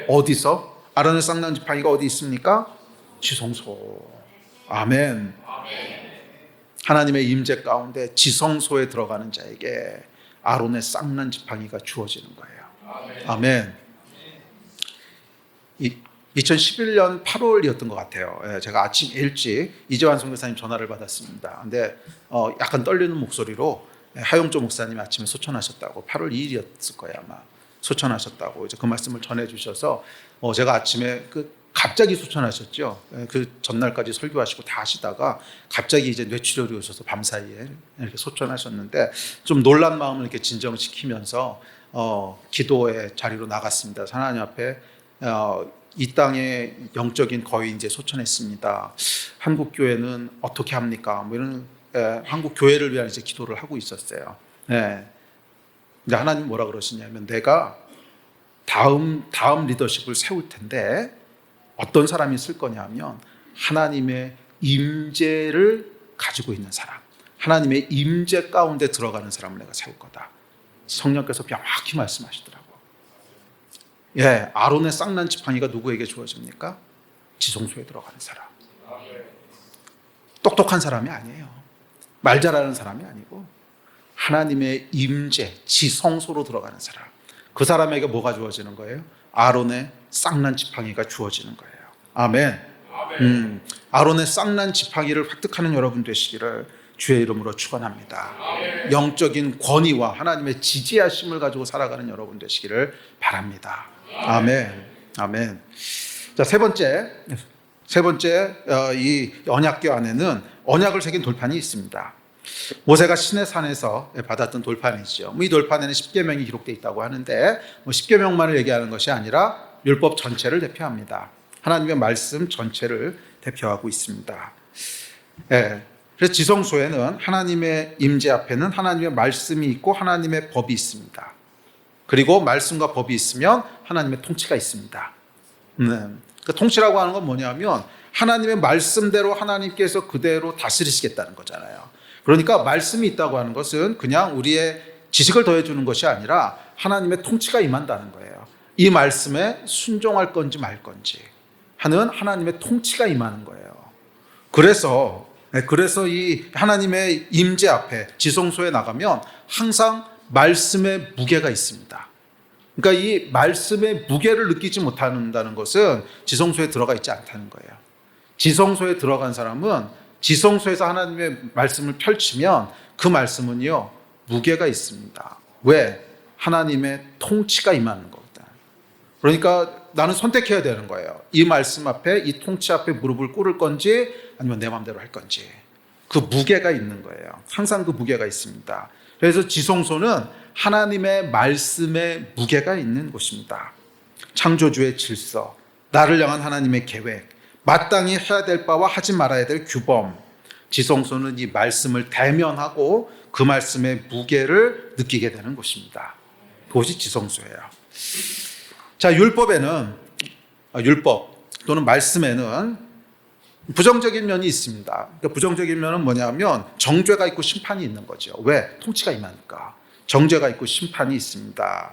어디서? 아론의 쌍난 지팡이가 어디 있습니까? 지성소. 아멘. 하나님의 임재 가운데 지성소에 들어가는 자에게 아론의 쌍난 지팡이가 주어지는 거예요. 아멘. 2011년 8월이었던 것 같아요. 제가 아침 일찍 이재환 선교사님 전화를 받았습니다. 근데 약간 떨리는 목소리로 하용조 목사님이 아침에 소천하셨다고, 8월 2일이었을 거예요 아마. 소천하셨다고 이제 그 말씀을 전해주셔서 제가 아침에 갑자기 소천하셨죠. 그 전날까지 설교하시고 다 하시다가 갑자기 이제 뇌출혈이 오셔서 밤사이에 이렇게 소천하셨는데 좀 놀란 마음을 이렇게 진정시키면서 기도의 자리로 나갔습니다. 하나님 앞에 이 땅의 영적인 거의 이제 소천했습니다. 한국 교회는 어떻게 합니까? 이런 한국 교회를 위한 이제 기도를 하고 있었어요. 네. 근데 하나님 뭐라 그러시냐면 내가 다음 리더십을 세울 텐데 어떤 사람이 있을 거냐면 하나님의 임재를 가지고 있는 사람, 하나님의 임재 가운데 들어가는 사람을 내가 세울 거다. 성령께서 명확히 말씀하시더라고요. 아론의 쌍난 지팡이가 누구에게 주어집니까? 지성소에 들어가는 사람. 똑똑한 사람이 아니에요. 말 잘하는 사람이 아니고 하나님의 임재, 지성소로 들어가는 사람. 그 사람에게 뭐가 주어지는 거예요? 아론의 쌍난 지팡이가 주어지는 거예요. 아멘. 아론의 쌍난 지팡이를 획득하는 여러분 되시기를 주의 이름으로 축원합니다. 영적인 권위와 하나님의 지지하심을 가지고 살아가는 여러분 되시기를 바랍니다. 아멘. 아멘. 자, 세 번째 이 언약궤 안에는 언약을 새긴 돌판이 있습니다. 모세가 시내산에서 받았던 돌판이죠. 이 돌판에는 10계명이 기록되어 있다고 하는데 10계명만을 얘기하는 것이 아니라 율법 전체를 대표합니다. 하나님의 말씀 전체를 대표하고 있습니다. 그래서 지성소에는 하나님의 임재 앞에는 하나님의 말씀이 있고 하나님의 법이 있습니다. 그리고 말씀과 법이 있으면 하나님의 통치가 있습니다. 그 통치라고 하는 건 뭐냐면 하나님의 말씀대로 하나님께서 그대로 다스리시겠다는 거잖아요. 그러니까 말씀이 있다고 하는 것은 그냥 우리의 지식을 더해주는 것이 아니라 하나님의 통치가 임한다는 거예요. 이 말씀에 순종할 건지 말 건지 하는 하나님의 통치가 임하는 거예요. 그래서 이 하나님의 임재 앞에 지성소에 나가면 항상 말씀의 무게가 있습니다. 그러니까 이 말씀의 무게를 느끼지 못한다는 것은 지성소에 들어가 있지 않다는 거예요. 지성소에 들어간 사람은 지성소에서 하나님의 말씀을 펼치면 그 말씀은요 무게가 있습니다. 왜? 하나님의 통치가 임하는 겁니다. 그러니까 나는 선택해야 되는 거예요. 이 말씀 앞에, 이 통치 앞에 무릎을 꿇을 건지 아니면 내 마음대로 할 건지. 그 무게가 있는 거예요. 항상 그 무게가 있습니다. 그래서 지성소는 하나님의 말씀의 무게가 있는 곳입니다. 창조주의 질서, 나를 향한 하나님의 계획, 마땅히 해야 될 바와 하지 말아야 될 규범. 지성소는 이 말씀을 대면하고 그 말씀의 무게를 느끼게 되는 곳입니다. 그것이 지성소예요. 자, 율법 또는 말씀에는 부정적인 면이 있습니다. 그러니까 부정적인 면은 뭐냐면 정죄가 있고 심판이 있는 거죠. 왜? 통치가 임하니까. 정죄가 있고 심판이 있습니다.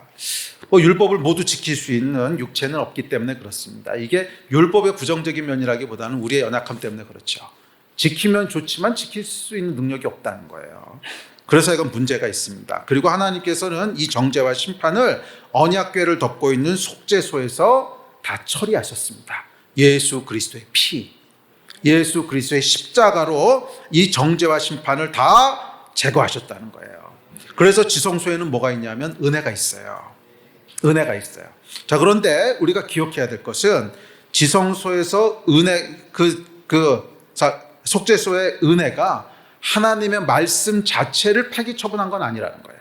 율법을 모두 지킬 수 있는 육체는 없기 때문에 그렇습니다. 이게 율법의 부정적인 면이라기보다는 우리의 연약함 때문에 그렇죠. 지키면 좋지만 지킬 수 있는 능력이 없다는 거예요. 그래서 이건 문제가 있습니다. 그리고 하나님께서는 이 정죄와 심판을 언약궤를 덮고 있는 속죄소에서 다 처리하셨습니다. 예수 그리스도의 피, 예수 그리스도의 십자가로 이 정죄와 심판을 다 제거하셨다는 거예요. 그래서 지성소에는 뭐가 있냐면 은혜가 있어요. 은혜가 있어요. 자, 그런데 우리가 기억해야 될 것은 지성소에서 속죄소의 은혜가 하나님의 말씀 자체를 폐기 처분한 건 아니라는 거예요.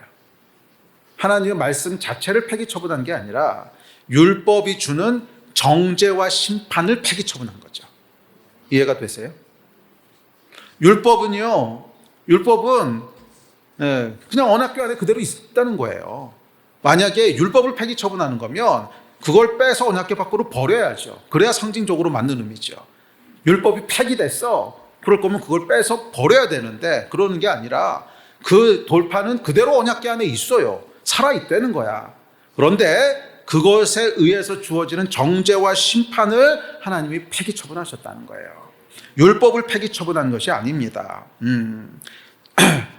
하나님의 말씀 자체를 폐기 처분한 게 아니라 율법이 주는 정죄와 심판을 폐기 처분한 거죠. 이해가 되세요? 율법은 그냥 언약궤 안에 그대로 있다는 거예요. 만약에 율법을 폐기 처분하는 거면 그걸 빼서 언약궤 밖으로 버려야죠. 그래야 상징적으로 맞는 의미죠. 율법이 폐기됐어. 그럴 거면 그걸 빼서 버려야 되는데 그러는 게 아니라 그 돌판은 그대로 언약궤 안에 있어요. 살아있다는 거야. 그런데 그것에 의해서 주어지는 정죄와 심판을 하나님이 폐기 처분하셨다는 거예요. 율법을 폐기 처분한 것이 아닙니다.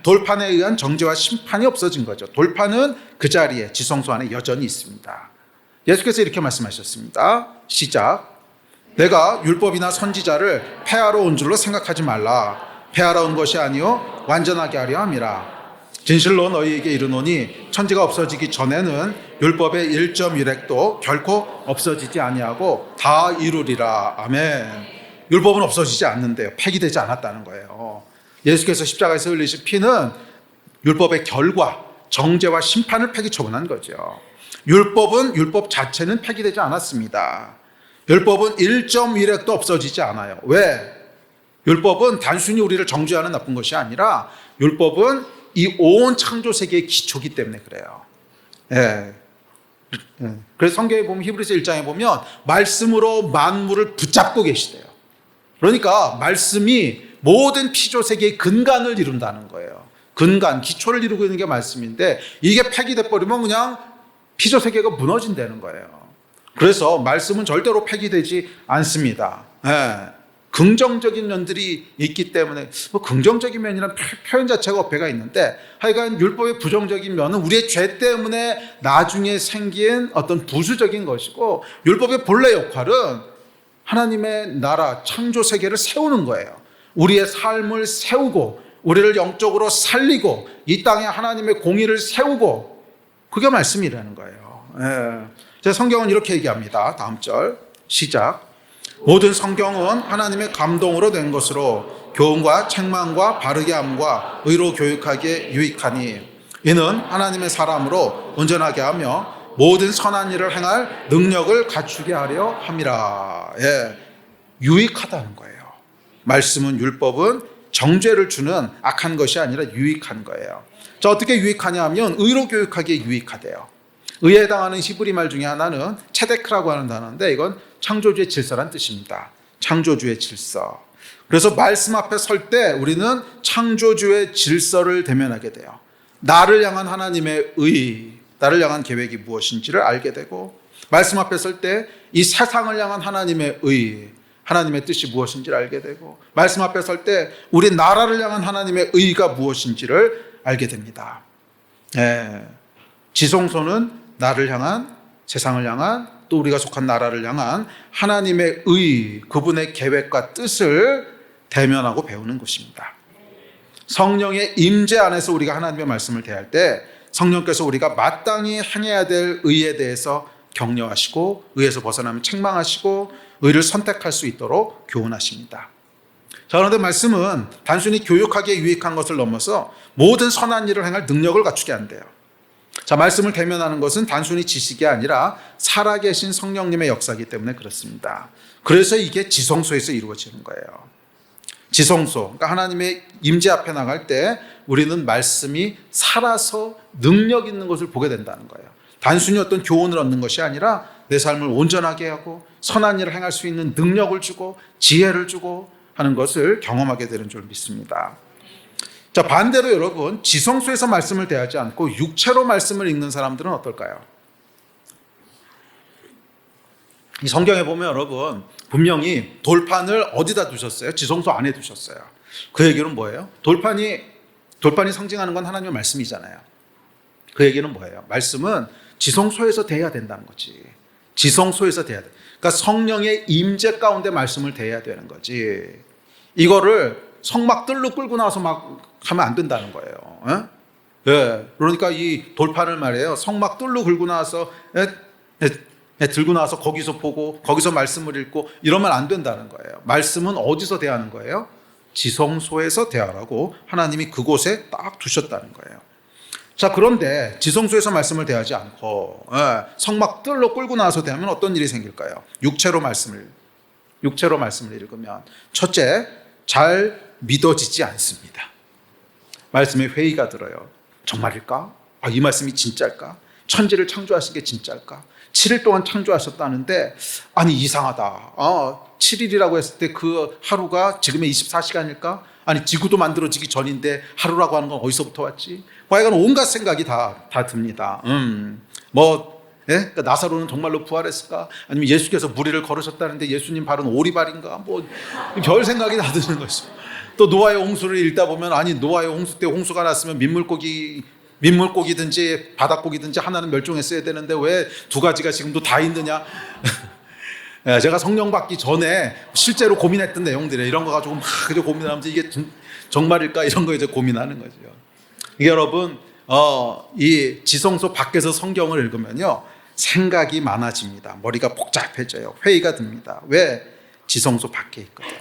돌판에 의한 정죄와 심판이 없어진 거죠. 돌판은 그 자리에 지성소 안에 여전히 있습니다. 예수께서 이렇게 말씀하셨습니다. 시작. 내가 율법이나 선지자를 폐하러 온 줄로 생각하지 말라. 폐하러 온 것이 아니요 완전하게 하려 함이라. 진실로 너희에게 이르노니 천지가 없어지기 전에는 율법의 1.1획도 결코 없어지지 아니하고 다 이루리라. 아멘. 율법은 없어지지 않는데요. 폐기되지 않았다는 거예요. 예수께서 십자가에서 흘리신 피는 율법의 결과, 정죄와 심판을 폐기 처분한 거죠. 율법 자체는 폐기되지 않았습니다. 율법은 1.1획도 없어지지 않아요. 왜? 율법은 단순히 우리를 정죄하는 나쁜 것이 아니라 율법은 이 온 창조 세계의 기초기 때문에 그래요. 그래서 성경에 보면 히브리서 1장에 보면 말씀으로 만물을 붙잡고 계시대요. 그러니까 말씀이 모든 피조 세계의 근간을 이룬다는 거예요. 근간, 기초를 이루고 있는 게 말씀인데 이게 폐기돼 버리면 그냥 피조 세계가 무너진다는 거예요. 그래서 말씀은 절대로 폐기되지 않습니다. 긍정적인 면들이 있기 때문에 긍정적인 면이란 표현 자체가 어폐가 있는데 하여간 율법의 부정적인 면은 우리의 죄 때문에 나중에 생긴 어떤 부수적인 것이고 율법의 본래 역할은 하나님의 나라 창조 세계를 세우는 거예요. 우리의 삶을 세우고 우리를 영적으로 살리고 이 땅에 하나님의 공의를 세우고 그게 말씀이라는 거예요. 제 성경은 이렇게 얘기합니다. 다음 절 시작. 모든 성경은 하나님의 감동으로 된 것으로 교훈과 책망과 바르게 함과 의로 교육하기에 유익하니 이는 하나님의 사람으로 온전하게 하며 모든 선한 일을 행할 능력을 갖추게 하려 함이라. 예, 유익하다는 거예요. 말씀은, 율법은 정죄를 주는 악한 것이 아니라 유익한 거예요. 자, 어떻게 유익하냐 하면 의로 교육하기에 유익하대요. 의에 해당하는 히브리 말 중에 하나는 체데크라고 하는 단어인데 이건 창조주의 질서란 뜻입니다. 창조주의 질서. 그래서 말씀 앞에 설 때 우리는 창조주의 질서를 대면하게 돼요. 나를 향한 하나님의 의, 나를 향한 계획이 무엇인지를 알게 되고, 말씀 앞에 설 때 이 세상을 향한 하나님의 의, 하나님의 뜻이 무엇인지를 알게 되고, 말씀 앞에 설 때 우리 나라를 향한 하나님의 의가 무엇인지를 알게 됩니다. 지성소는 나를 향한, 세상을 향한, 또 우리가 속한 나라를 향한 하나님의 의, 그분의 계획과 뜻을 대면하고 배우는 것입니다. 성령의 임재 안에서 우리가 하나님의 말씀을 대할 때 성령께서 우리가 마땅히 행해야 될 의에 대해서 격려하시고, 의에서 벗어나면 책망하시고, 의를 선택할 수 있도록 교훈하십니다. 자, 그런데 말씀은 단순히 교육하기에 유익한 것을 넘어서 모든 선한 일을 행할 능력을 갖추게 한대요. 자, 말씀을 대면하는 것은 단순히 지식이 아니라 살아계신 성령님의 역사이기 때문에 그렇습니다. 그래서 이게 지성소에서 이루어지는 거예요. 지성소, 그러니까 하나님의 임재 앞에 나갈 때 우리는 말씀이 살아서 능력 있는 것을 보게 된다는 거예요. 단순히 어떤 교훈을 얻는 것이 아니라 내 삶을 온전하게 하고 선한 일을 행할 수 있는 능력을 주고 지혜를 주고 하는 것을 경험하게 되는 줄 믿습니다. 자, 반대로 여러분, 지성소에서 말씀을 대하지 않고 육체로 말씀을 읽는 사람들은 어떨까요? 이 성경에 보면 여러분, 분명히 돌판을 어디다 두셨어요? 지성소 안에 두셨어요. 그 얘기는 뭐예요? 돌판이 상징하는 건 하나님의 말씀이잖아요. 그 얘기는 뭐예요? 말씀은 지성소에서 대해야 된다는 거지. 지성소에서 대해야 돼. 그러니까 성령의 임재 가운데 말씀을 대해야 되는 거지. 이거를 성막들로 끌고 나와서 막 하면 안 된다는 거예요. 예. 그러니까 이 돌판을 말이에요. 성막들로 끌고 나와서 들고 나와서 거기서 보고 거기서 말씀을 읽고 이러면 안 된다는 거예요. 말씀은 어디서 대하는 거예요? 지성소에서 대하라고 하나님이 그곳에 딱 두셨다는 거예요. 자, 그런데 지성소에서 말씀을 대하지 않고 성막들로 끌고 나와서 대하면 어떤 일이 생길까요? 육체로 말씀을 읽으면 첫째, 잘 믿어지지 않습니다. 말씀에 회의가 들어요. 정말일까? 이 말씀이 진짜일까? 천지를 창조하신 게 진짜일까? 7일 동안 창조하셨다는데 아니 이상하다. 7일이라고 했을 때 그 하루가 지금의 24시간일까? 아니 지구도 만들어지기 전인데 하루라고 하는 건 어디서부터 왔지? 하여간 온갖 생각이 다 듭니다. 그러니까 나사로는 정말로 부활했을까? 아니면 예수께서 무리를 걸으셨다는데 예수님 발은 오리발인가? 별 생각이 다 드는 것이죠. 또 노아의 홍수를 읽다 보면 아니 노아의 홍수 때 홍수가 났으면 민물고기든지 바닷고기든지 하나는 멸종했어야 되는데 왜 두 가지가 지금도 다 있느냐? 제가 성령 받기 전에 실제로 고민했던 내용들이에요. 이런 거 가지고 막 고민하면서 이게 정말일까? 이런 거 이제 고민하는 거죠. 이게 여러분, 이 지성소 밖에서 성경을 읽으면요, 생각이 많아집니다. 머리가 복잡해져요. 회의가 듭니다. 왜? 지성소 밖에 있거든.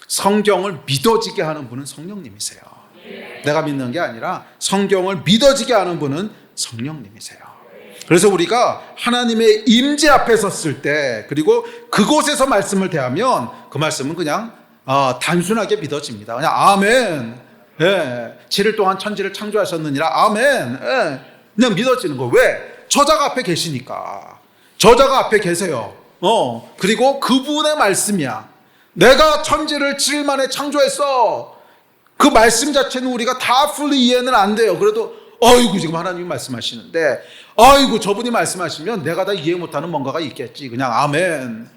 성경을 믿어지게 하는 분은 성령님이세요. 내가 믿는 게 아니라 성경을 믿어지게 하는 분은 성령님이세요. 그래서 우리가 하나님의 임재 앞에 섰을 때, 그리고 그곳에서 말씀을 대하면 그 말씀은 그냥 단순하게 믿어집니다. 그냥 아멘. 7일 동안 천지를 창조하셨느니라 아멘. 그냥 믿어지는 거예요. 왜? 저자가 앞에 계시니까. 저자가 앞에 계세요. 그리고 그분의 말씀이야. 내가 천지를 7일 만에 창조했어. 그 말씀 자체는 우리가 다 fully 이해는 안 돼요. 그래도 어이구 지금 하나님이 말씀하시는데 어이구 저분이 말씀하시면 내가 다 이해 못하는 뭔가가 있겠지. 그냥 아멘.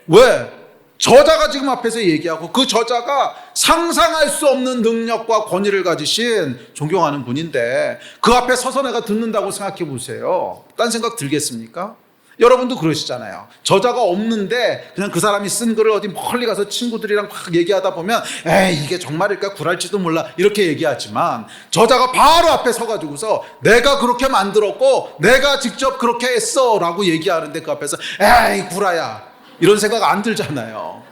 왜? 저자가 지금 앞에서 얘기하고 그 저자가 상상할 수 없는 능력과 권위를 가지신 존경하는 분인데 그 앞에 서서 내가 듣는다고 생각해 보세요. 딴 생각 들겠습니까? 여러분도 그러시잖아요. 저자가 없는데 그냥 그 사람이 쓴 글을 어디 멀리 가서 친구들이랑 막 얘기하다 보면 에이 이게 정말일까 구랄지도 몰라 이렇게 얘기하지만 저자가 바로 앞에 서가지고서 내가 그렇게 만들었고 내가 직접 그렇게 했어 라고 얘기하는데 그 앞에서 에이 구라야 이런 생각 안 들잖아요.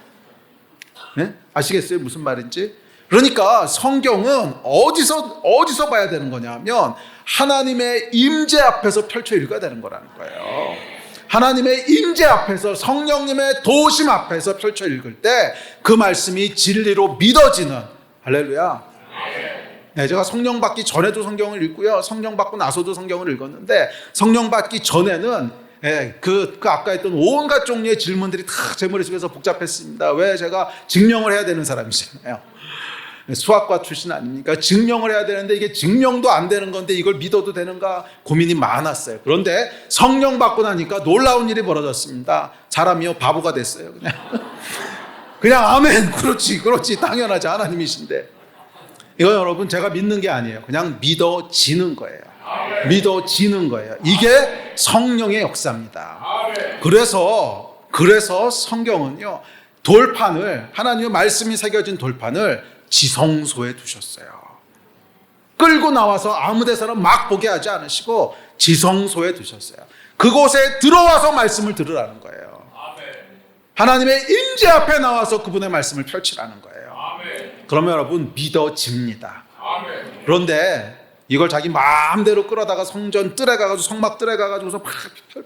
네? 아시겠어요? 무슨 말인지? 그러니까 성경은 어디서 봐야 되는 거냐면 하나님의 임재 앞에서 펼쳐 읽어야 되는 거라는 거예요. 하나님의 임재 앞에서, 성령님의 도심 앞에서 펼쳐 읽을 때 그 말씀이 진리로 믿어지는, 할렐루야. 네, 제가 성령 받기 전에도 성경을 읽고요, 성령 받고 나서도 성경을 읽었는데, 성령 받기 전에는 그 아까 했던 온갖 종류의 질문들이 다 제 머릿속에서 복잡했습니다. 왜? 제가 증명을 해야 되는 사람이잖아요. 수학과 출신 아닙니까? 증명을 해야 되는데 이게 증명도 안 되는 건데 이걸 믿어도 되는가 고민이 많았어요. 그런데 성령 받고 나니까 놀라운 일이 벌어졌습니다. 사람이요, 바보가 됐어요. 그냥 아멘, 그렇지 당연하지, 하나님이신데. 이거 여러분 제가 믿는 게 아니에요. 그냥 믿어지는 거예요. 믿어지는 거예요. 이게 성령의 역사입니다. 그래서 성경은요, 돌판을, 하나님의 말씀이 새겨진 돌판을 지성소에 두셨어요. 끌고 나와서 아무 데서나 막 보게 하지 않으시고 지성소에 두셨어요. 그곳에 들어와서 말씀을 들으라는 거예요. 하나님의 임재 앞에 나와서 그분의 말씀을 펼치라는 거예요. 그러면 여러분 믿어집니다. 그런데 이걸 자기 마음대로 끌어다가 성전 뜰에 가가지고, 성막 뜰에 가가지고서 막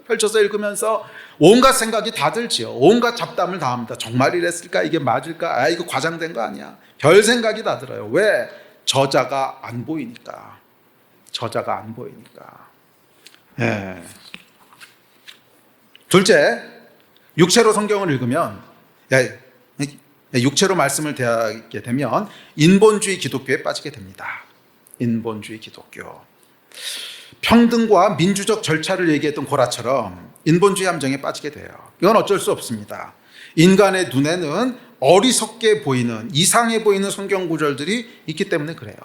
펼쳐서 읽으면서 온갖 생각이 다 들지요. 온갖 잡담을 다 합니다. 정말 이랬을까? 이게 맞을까? 아, 이거 과장된 거 아니야? 별 생각이 다 들어요. 왜? 저자가 안 보이니까. 저자가 안 보이니까. 예. 둘째, 육체로 성경을 읽으면, 육체로 말씀을 대하게 되면 인본주의 기독교에 빠지게 됩니다. 인본주의 기독교. 평등과 민주적 절차를 얘기했던 고라처럼 인본주의 함정에 빠지게 돼요. 이건 어쩔 수 없습니다. 인간의 눈에는 어리석게 보이는, 이상해 보이는 성경 구절들이 있기 때문에 그래요.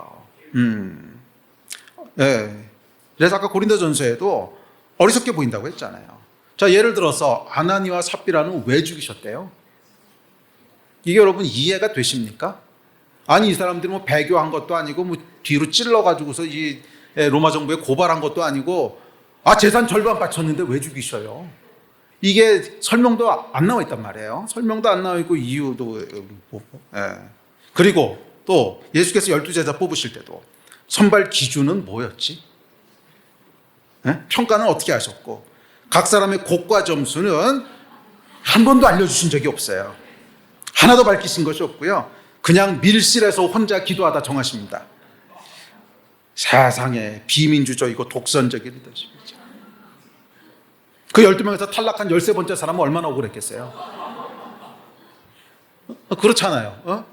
네. 그래서 아까 고린도전서에도 어리석게 보인다고 했잖아요. 자, 예를 들어서 아나니와 삽비라는 왜 죽이셨대요? 이게 여러분 이해가 되십니까? 아니, 이 사람들이 뭐 배교한 것도 아니고 뭐 뒤로 찔러가지고서 이 로마 정부에 고발한 것도 아니고, 재산 절반 바쳤는데 왜 죽이셔요? 이게 설명도 안 나와 있단 말이에요. 설명도 안 나와 있고 이유도. 그리고 또 예수께서 12제자 뽑으실 때도 선발 기준은 뭐였지? 평가는 어떻게 하셨고, 각 사람의 곡과 점수는 한 번도 알려주신 적이 없어요. 하나도 밝히신 것이 없고요. 그냥 밀실에서 혼자 기도하다 정하십니다. 세상에 비민주적이고 독선적인 리더십이죠. 그 12명에서 탈락한 13번째 사람은 얼마나 억울했겠어요? 그렇잖아요.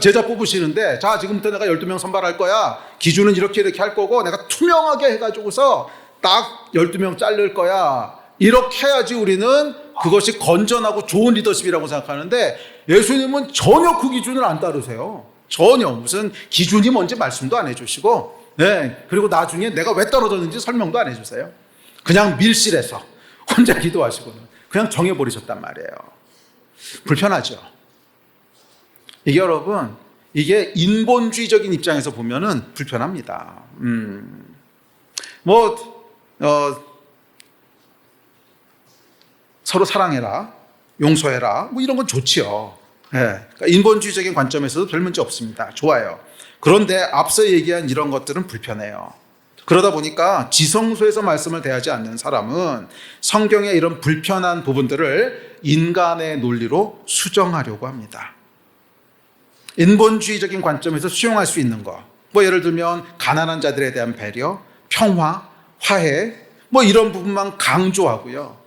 제자 뽑으시는데, 자, 지금부터 내가 12명 선발할 거야. 기준은 이렇게 할 거고, 내가 투명하게 해가지고서 딱 12명 자를 거야. 이렇게 해야지 우리는 그것이 건전하고 좋은 리더십이라고 생각하는데, 예수님은 전혀 그 기준을 안 따르세요. 전혀. 무슨 기준이 뭔지 말씀도 안 해주시고, 그리고 나중에 내가 왜 떨어졌는지 설명도 안 해주세요. 그냥 밀실에서 혼자 기도하시고는 그냥 정해버리셨단 말이에요. 불편하죠. 이게 여러분, 이게 인본주의적인 입장에서 보면은 불편합니다. 서로 사랑해라, 용서해라, 뭐 이런 건 좋지요. 그러니까 인본주의적인 관점에서도 별 문제 없습니다. 좋아요. 그런데 앞서 얘기한 이런 것들은 불편해요. 그러다 보니까 지성소에서 말씀을 대하지 않는 사람은 성경의 이런 불편한 부분들을 인간의 논리로 수정하려고 합니다. 인본주의적인 관점에서 수용할 수 있는 거, 뭐 예를 들면 가난한 자들에 대한 배려, 평화, 화해, 뭐 이런 부분만 강조하고요.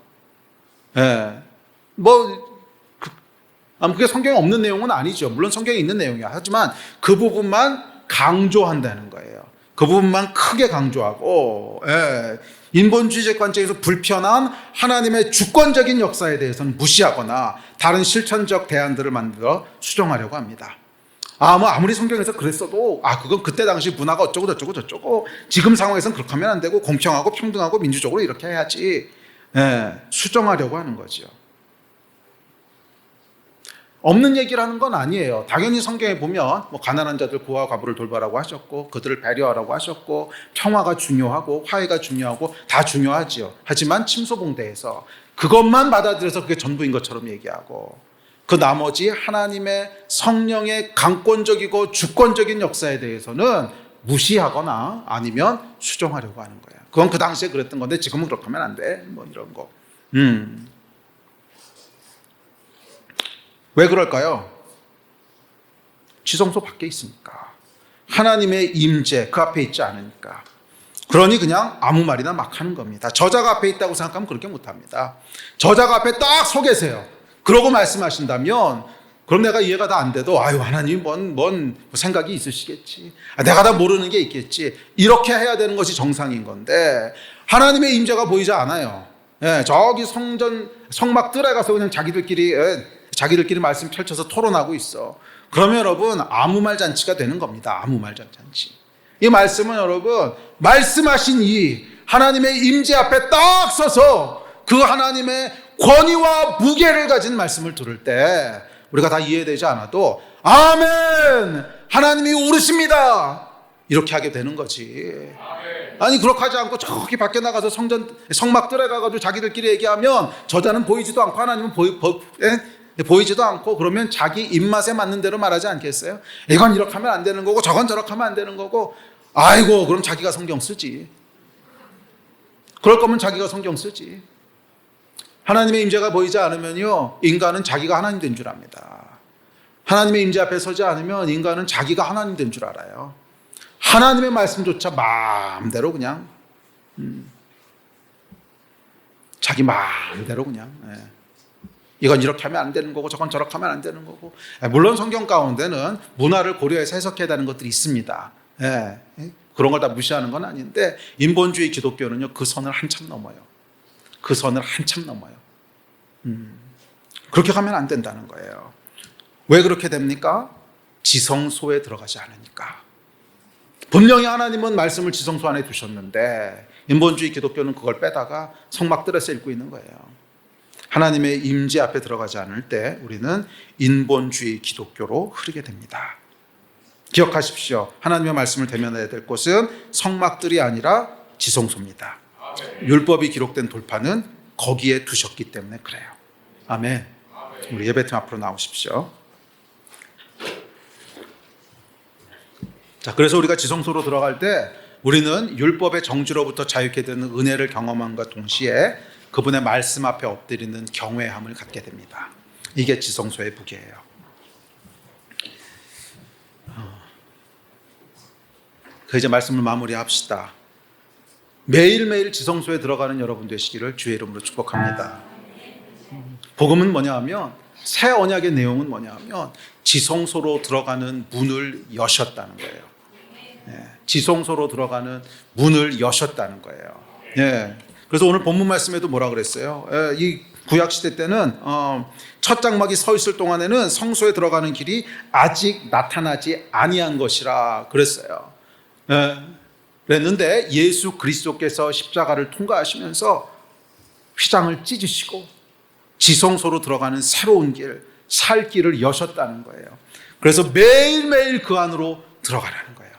그게 성경에 없는 내용은 아니죠. 물론 성경에 있는 내용이야. 하지만 그 부분만 강조한다는 거예요. 그 부분만 크게 강조하고, 인본주의적 관점에서 불편한 하나님의 주권적인 역사에 대해서는 무시하거나 다른 실천적 대안들을 만들어 수정하려고 합니다. 아무리 성경에서 그랬어도, 그건 그때 당시 문화가 어쩌고 저쩌고 지금 상황에서는 그렇게 하면 안 되고 공평하고 평등하고 민주적으로 이렇게 해야지. 수정하려고 하는 거죠. 없는 얘기를 하는 건 아니에요. 당연히 성경에 보면 뭐 가난한 자들 고아 과부를 돌보라고 하셨고, 그들을 배려하라고 하셨고, 평화가 중요하고 화해가 중요하고 다 중요하지요. 하지만 침소봉대에서 그것만 받아들여서 그게 전부인 것처럼 얘기하고 그 나머지 하나님의 성령의 강권적이고 주권적인 역사에 대해서는 무시하거나 아니면 수정하려고 하는 거예요. 그건 그 당시에 그랬던 건데 지금은 그렇게 하면 안 돼. 뭐 이런 거. 왜 그럴까요? 지성소 밖에 있으니까. 하나님의 임재 그 앞에 있지 않으니까. 그러니 그냥 아무 말이나 막 하는 겁니다. 저자가 앞에 있다고 생각하면 그렇게 못합니다. 저자가 앞에 딱 서 계세요. 그러고 말씀하신다면 그럼 내가 이해가 다 안 돼도 아유 하나님이 뭔 생각이 있으시겠지. 내가 다 모르는 게 있겠지. 이렇게 해야 되는 것이 정상인 건데 하나님의 임재가 보이지 않아요. 예, 저기 성막 뜰에 가서 그냥 자기들끼리 말씀 펼쳐서 토론하고 있어. 그러면 여러분 아무 말 잔치가 되는 겁니다. 아무 말 잔치. 이 말씀은 여러분 말씀하신 이 하나님의 임재 앞에 딱 서서 그 하나님의 권위와 무게를 가진 말씀을 들을 때 우리가 다 이해되지 않아도 아멘 하나님이 오르십니다 이렇게 하게 되는 거지. 아니 그렇게 하지 않고 저기 밖에 나가서 성막 뜰에 가가지고 자기들끼리 얘기하면 저자는 보이지도 않고 하나님은 보이지도 않고 그러면 자기 입맛에 맞는 대로 말하지 않겠어요? 이건 이렇게 하면 안 되는 거고 저건 저렇게 하면 안 되는 거고 아이고 그럼 자기가 성경 쓰지. 그럴 거면 자기가 성경 쓰지. 하나님의 임재가 보이지 않으면요 인간은 자기가 하나님 된 줄 압니다. 하나님의 임재 앞에 서지 않으면 인간은 자기가 하나님 된 줄 알아요. 하나님의 말씀조차 마음대로 그냥 자기 마음대로 그냥 이건 이렇게 하면 안 되는 거고 저건 저렇게 하면 안 되는 거고. 물론 성경 가운데는 문화를 고려해서 해석해야 되는 것들이 있습니다. 그런 걸 다 무시하는 건 아닌데 인본주의 기독교는요 그 선을 한참 넘어요. 그 선을 한참 넘어요. 그렇게 가면 안 된다는 거예요. 왜 그렇게 됩니까? 지성소에 들어가지 않으니까. 분명히 하나님은 말씀을 지성소 안에 두셨는데 인본주의 기독교는 그걸 빼다가 성막들에서 읽고 있는 거예요. 하나님의 임재 앞에 들어가지 않을 때 우리는 인본주의 기독교로 흐르게 됩니다. 기억하십시오. 하나님의 말씀을 대면해야 될 곳은 성막들이 아니라 지성소입니다. 율법이 기록된 돌판은 거기에 두셨기 때문에 그래요. 아멘. 우리 예배팀 앞으로 나오십시오. 자, 그래서 우리가 지성소로 들어갈 때 우리는 율법의 정죄로부터 자유케 되는 은혜를 경험함과 동시에 그분의 말씀 앞에 엎드리는 경외함을 갖게 됩니다. 이게 지성소의 무게예요. 이제 말씀을 마무리합시다. 매일매일 지성소에 들어가는 여러분 되시기를 주의 이름으로 축복합니다. 복음은 뭐냐 하면 새 언약의 내용은 뭐냐 하면 지성소로 들어가는 문을 여셨다는 거예요. 지성소로 들어가는 문을 여셨다는 거예요. 그래서 오늘 본문 말씀에도 뭐라 그랬어요? 이 구약 시대 때는 첫 장막이 서 있을 동안에는 성소에 들어가는 길이 아직 나타나지 아니한 것이라 그랬어요. 그랬는데 예수 그리스도께서 십자가를 통과하시면서 휘장을 찢으시고 지성소로 들어가는 새로운 길, 살 길을 여셨다는 거예요. 그래서 매일매일 그 안으로 들어가라는 거예요.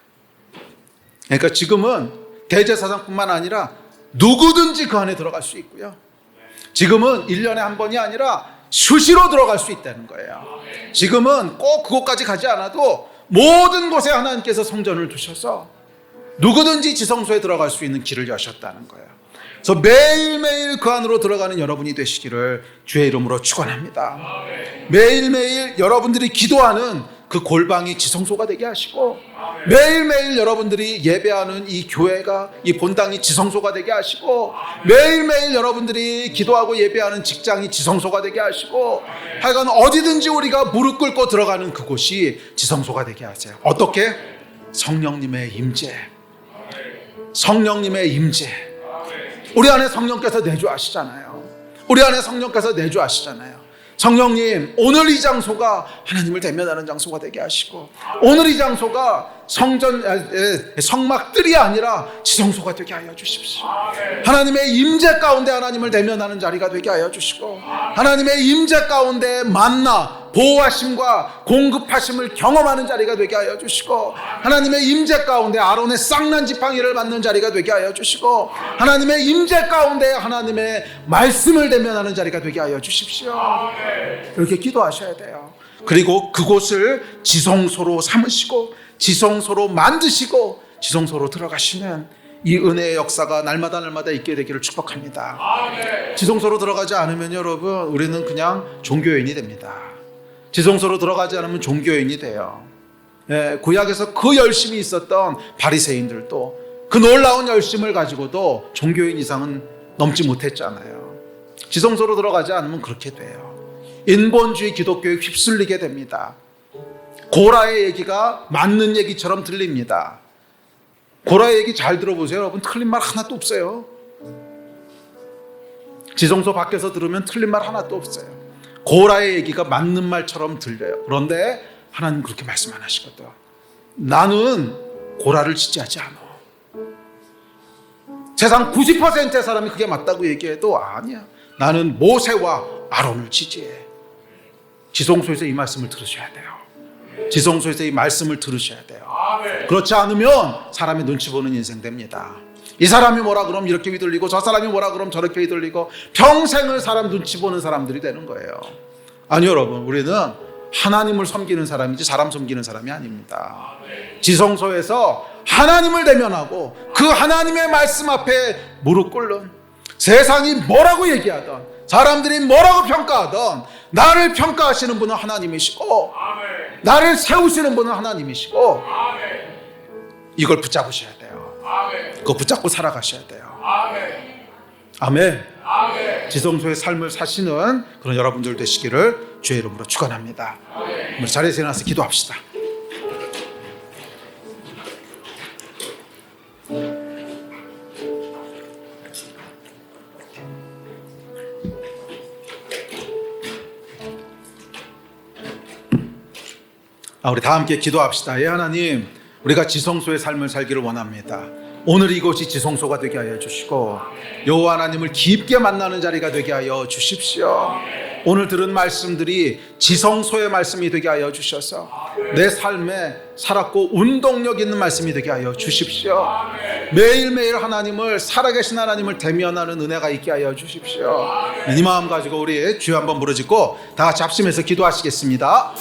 그러니까 지금은 대제사장뿐만 아니라 누구든지 그 안에 들어갈 수 있고요. 지금은 1년에 한 번이 아니라 수시로 들어갈 수 있다는 거예요. 지금은 꼭 그곳까지 가지 않아도 모든 곳에 하나님께서 성전을 두셔서 누구든지 지성소에 들어갈 수 있는 길을 여셨다는 거예요. 그래서 매일매일 그 안으로 들어가는 여러분이 되시기를 주의 이름으로 축원합니다. 매일매일 여러분들이 기도하는 그 골방이 지성소가 되게 하시고 매일매일 여러분들이 예배하는 이 교회가 이 본당이 지성소가 되게 하시고 매일매일 여러분들이 기도하고 예배하는 직장이 지성소가 되게 하시고 하여간 어디든지 우리가 무릎 꿇고 들어가는 그곳이 지성소가 되게 하세요. 어떻게? 성령님의 임재. 성령님의 임재. 우리 안에 성령께서 내주하시잖아요. 우리 안에 성령께서 내주하시잖아요. 성령님, 오늘 이 장소가 하나님을 대면하는 장소가 되게 하시고 오늘 이 장소가 성막들이 아니라 지성소가 되게 하여 주십시오. 하나님의 임재 가운데 하나님을 대면하는 자리가 되게 하여 주시고 하나님의 임재 가운데 만나 보호하심과 공급하심을 경험하는 자리가 되게 하여 주시고, 하나님의 임재 가운데 아론의 쌍난 지팡이를 받는 자리가 되게 하여 주시고, 하나님의 임재 가운데 하나님의 말씀을 대면하는 자리가 되게 하여 주십시오. 이렇게 기도하셔야 돼요. 그리고 그곳을 지성소로 삼으시고 지성소로 만드시고 지성소로 들어가시는 이 은혜의 역사가 날마다 있게 되기를 축복합니다. 지성소로 들어가지 않으면 여러분, 우리는 그냥 종교인이 됩니다. 지성소로 들어가지 않으면 종교인이 돼요. 구약에서 그 열심이 있었던 바리새인들도 그 놀라운 열심을 가지고도 종교인 이상은 넘지 못했잖아요. 지성소로 들어가지 않으면 그렇게 돼요. 인본주의 기독교에 휩쓸리게 됩니다. 고라의 얘기가 맞는 얘기처럼 들립니다. 고라의 얘기 잘 들어보세요. 여러분, 틀린 말 하나도 없어요. 지성소 밖에서 들으면 틀린 말 하나도 없어요. 고라의 얘기가 맞는 말처럼 들려요. 그런데 하나님 그렇게 말씀 안 하시거든. 나는 고라를 지지하지 않아. 세상 90%의 사람이 그게 맞다고 얘기해도 아니야. 나는 모세와 아론을 지지해. 지성소에서 이 말씀을 들으셔야 돼요. 지성소에서 이 말씀을 들으셔야 돼요. 그렇지 않으면 사람이 눈치 보는 인생 됩니다. 이 사람이 뭐라 그러면 이렇게 휘둘리고 저 사람이 뭐라 그러면 저렇게 휘둘리고 평생을 사람 눈치 보는 사람들이 되는 거예요. 아니 여러분, 우리는 하나님을 섬기는 사람이지 사람 섬기는 사람이 아닙니다. 지성소에서 하나님을 대면하고 그 하나님의 말씀 앞에 무릎 꿇는, 세상이 뭐라고 얘기하던 사람들이 뭐라고 평가하던 나를 평가하시는 분은 하나님이시고 나를 세우시는 분은 하나님이시고 이걸 붙잡으셔야 돼요. 그거 붙잡고 살아가셔야 돼요. 아멘. 지성소의 삶을 사시는 그런 여러분들 되시기를 주의 이름으로 축원합니다. 우리 자리에서 일어나서 기도합시다. 우리 다 함께 기도합시다. 예, 하나님, 우리가 지성소의 삶을 살기를 원합니다. 오늘 이곳이 지성소가 되게 하여 주시고 여호와 하나님을 깊게 만나는 자리가 되게 하여 주십시오. 오늘 들은 말씀들이 지성소의 말씀이 되게 하여 주셔서 내 삶에 살았고 운동력 있는 말씀이 되게 하여 주십시오. 매일매일 하나님을, 살아계신 하나님을 대면하는 은혜가 있게 하여 주십시오. 이 마음 가지고 우리 주여 한번 부르짖고 다 같이 합심해서 기도하시겠습니다.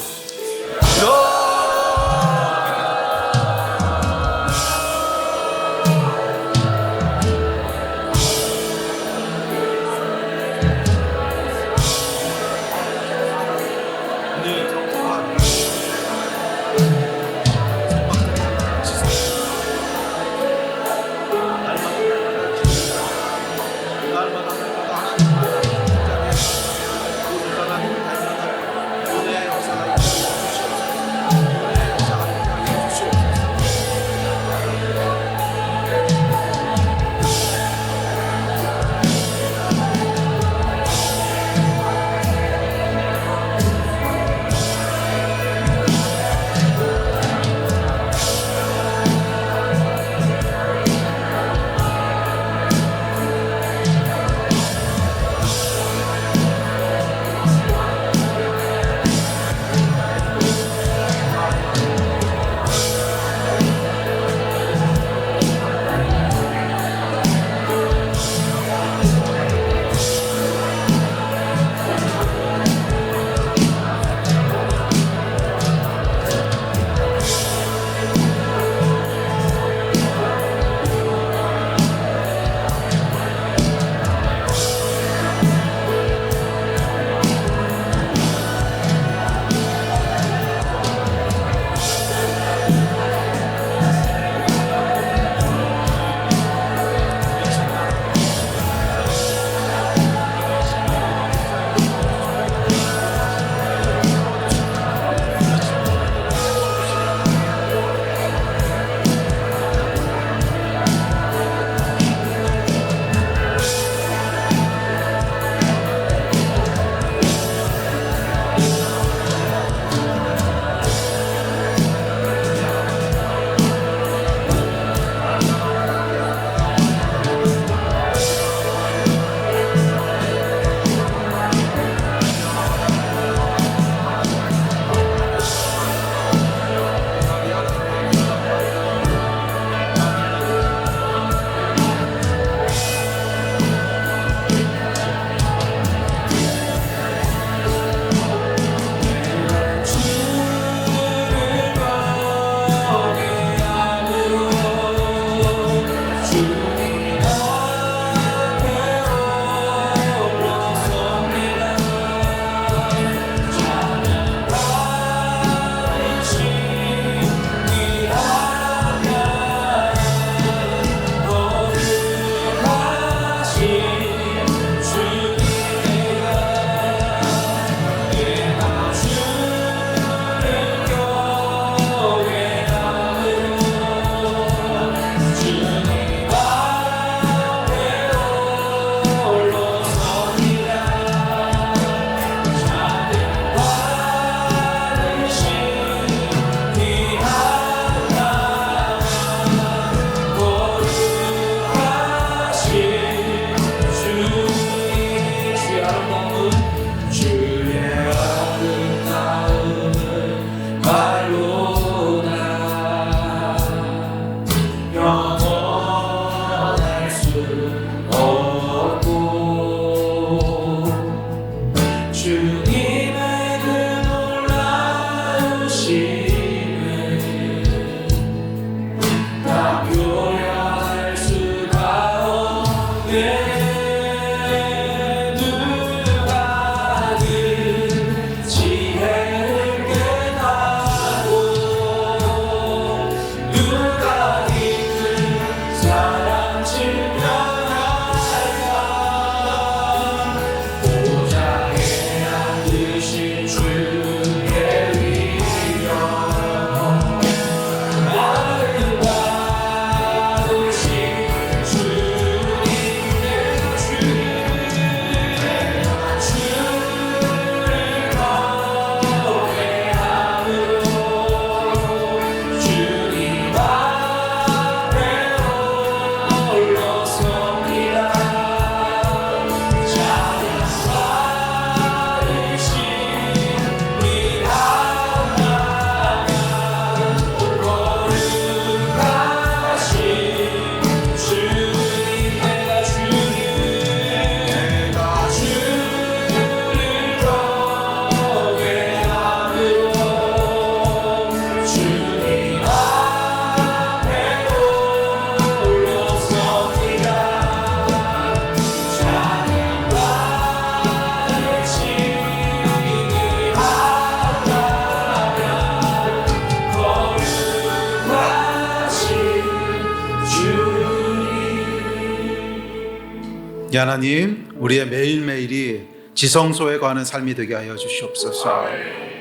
하나님, 우리의 매일매일이 지성소에 관한 삶이 되게 하여 주시옵소서.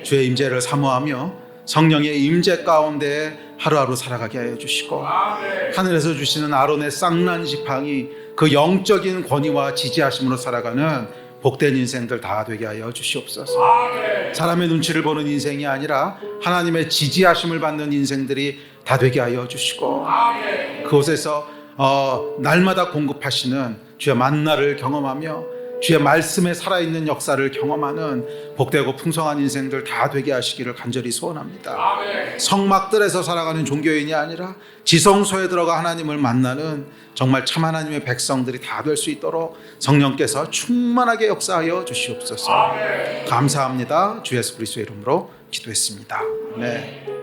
주의 임재를 사모하며 성령의 임재 가운데 하루하루 살아가게 하여 주시고, 하늘에서 주시는 아론의 쌍난 지팡이, 그 영적인 권위와 지지하심으로 살아가는 복된 인생들 다 되게 하여 주시옵소서. 사람의 눈치를 보는 인생이 아니라 하나님의 지지하심을 받는 인생들이 다 되게 하여 주시고, 그곳에서 날마다 공급하시는 주의 만나를 경험하며 주의 말씀에 살아있는 역사를 경험하는 복되고 풍성한 인생들 다 되게 하시기를 간절히 소원합니다. 성막들에서 살아가는 종교인이 아니라 지성소에 들어가 하나님을 만나는 정말 참 하나님의 백성들이 다 될 수 있도록 성령께서 충만하게 역사하여 주시옵소서. 감사합니다. 주 예수 그리스도의 이름으로 기도했습니다. 아멘.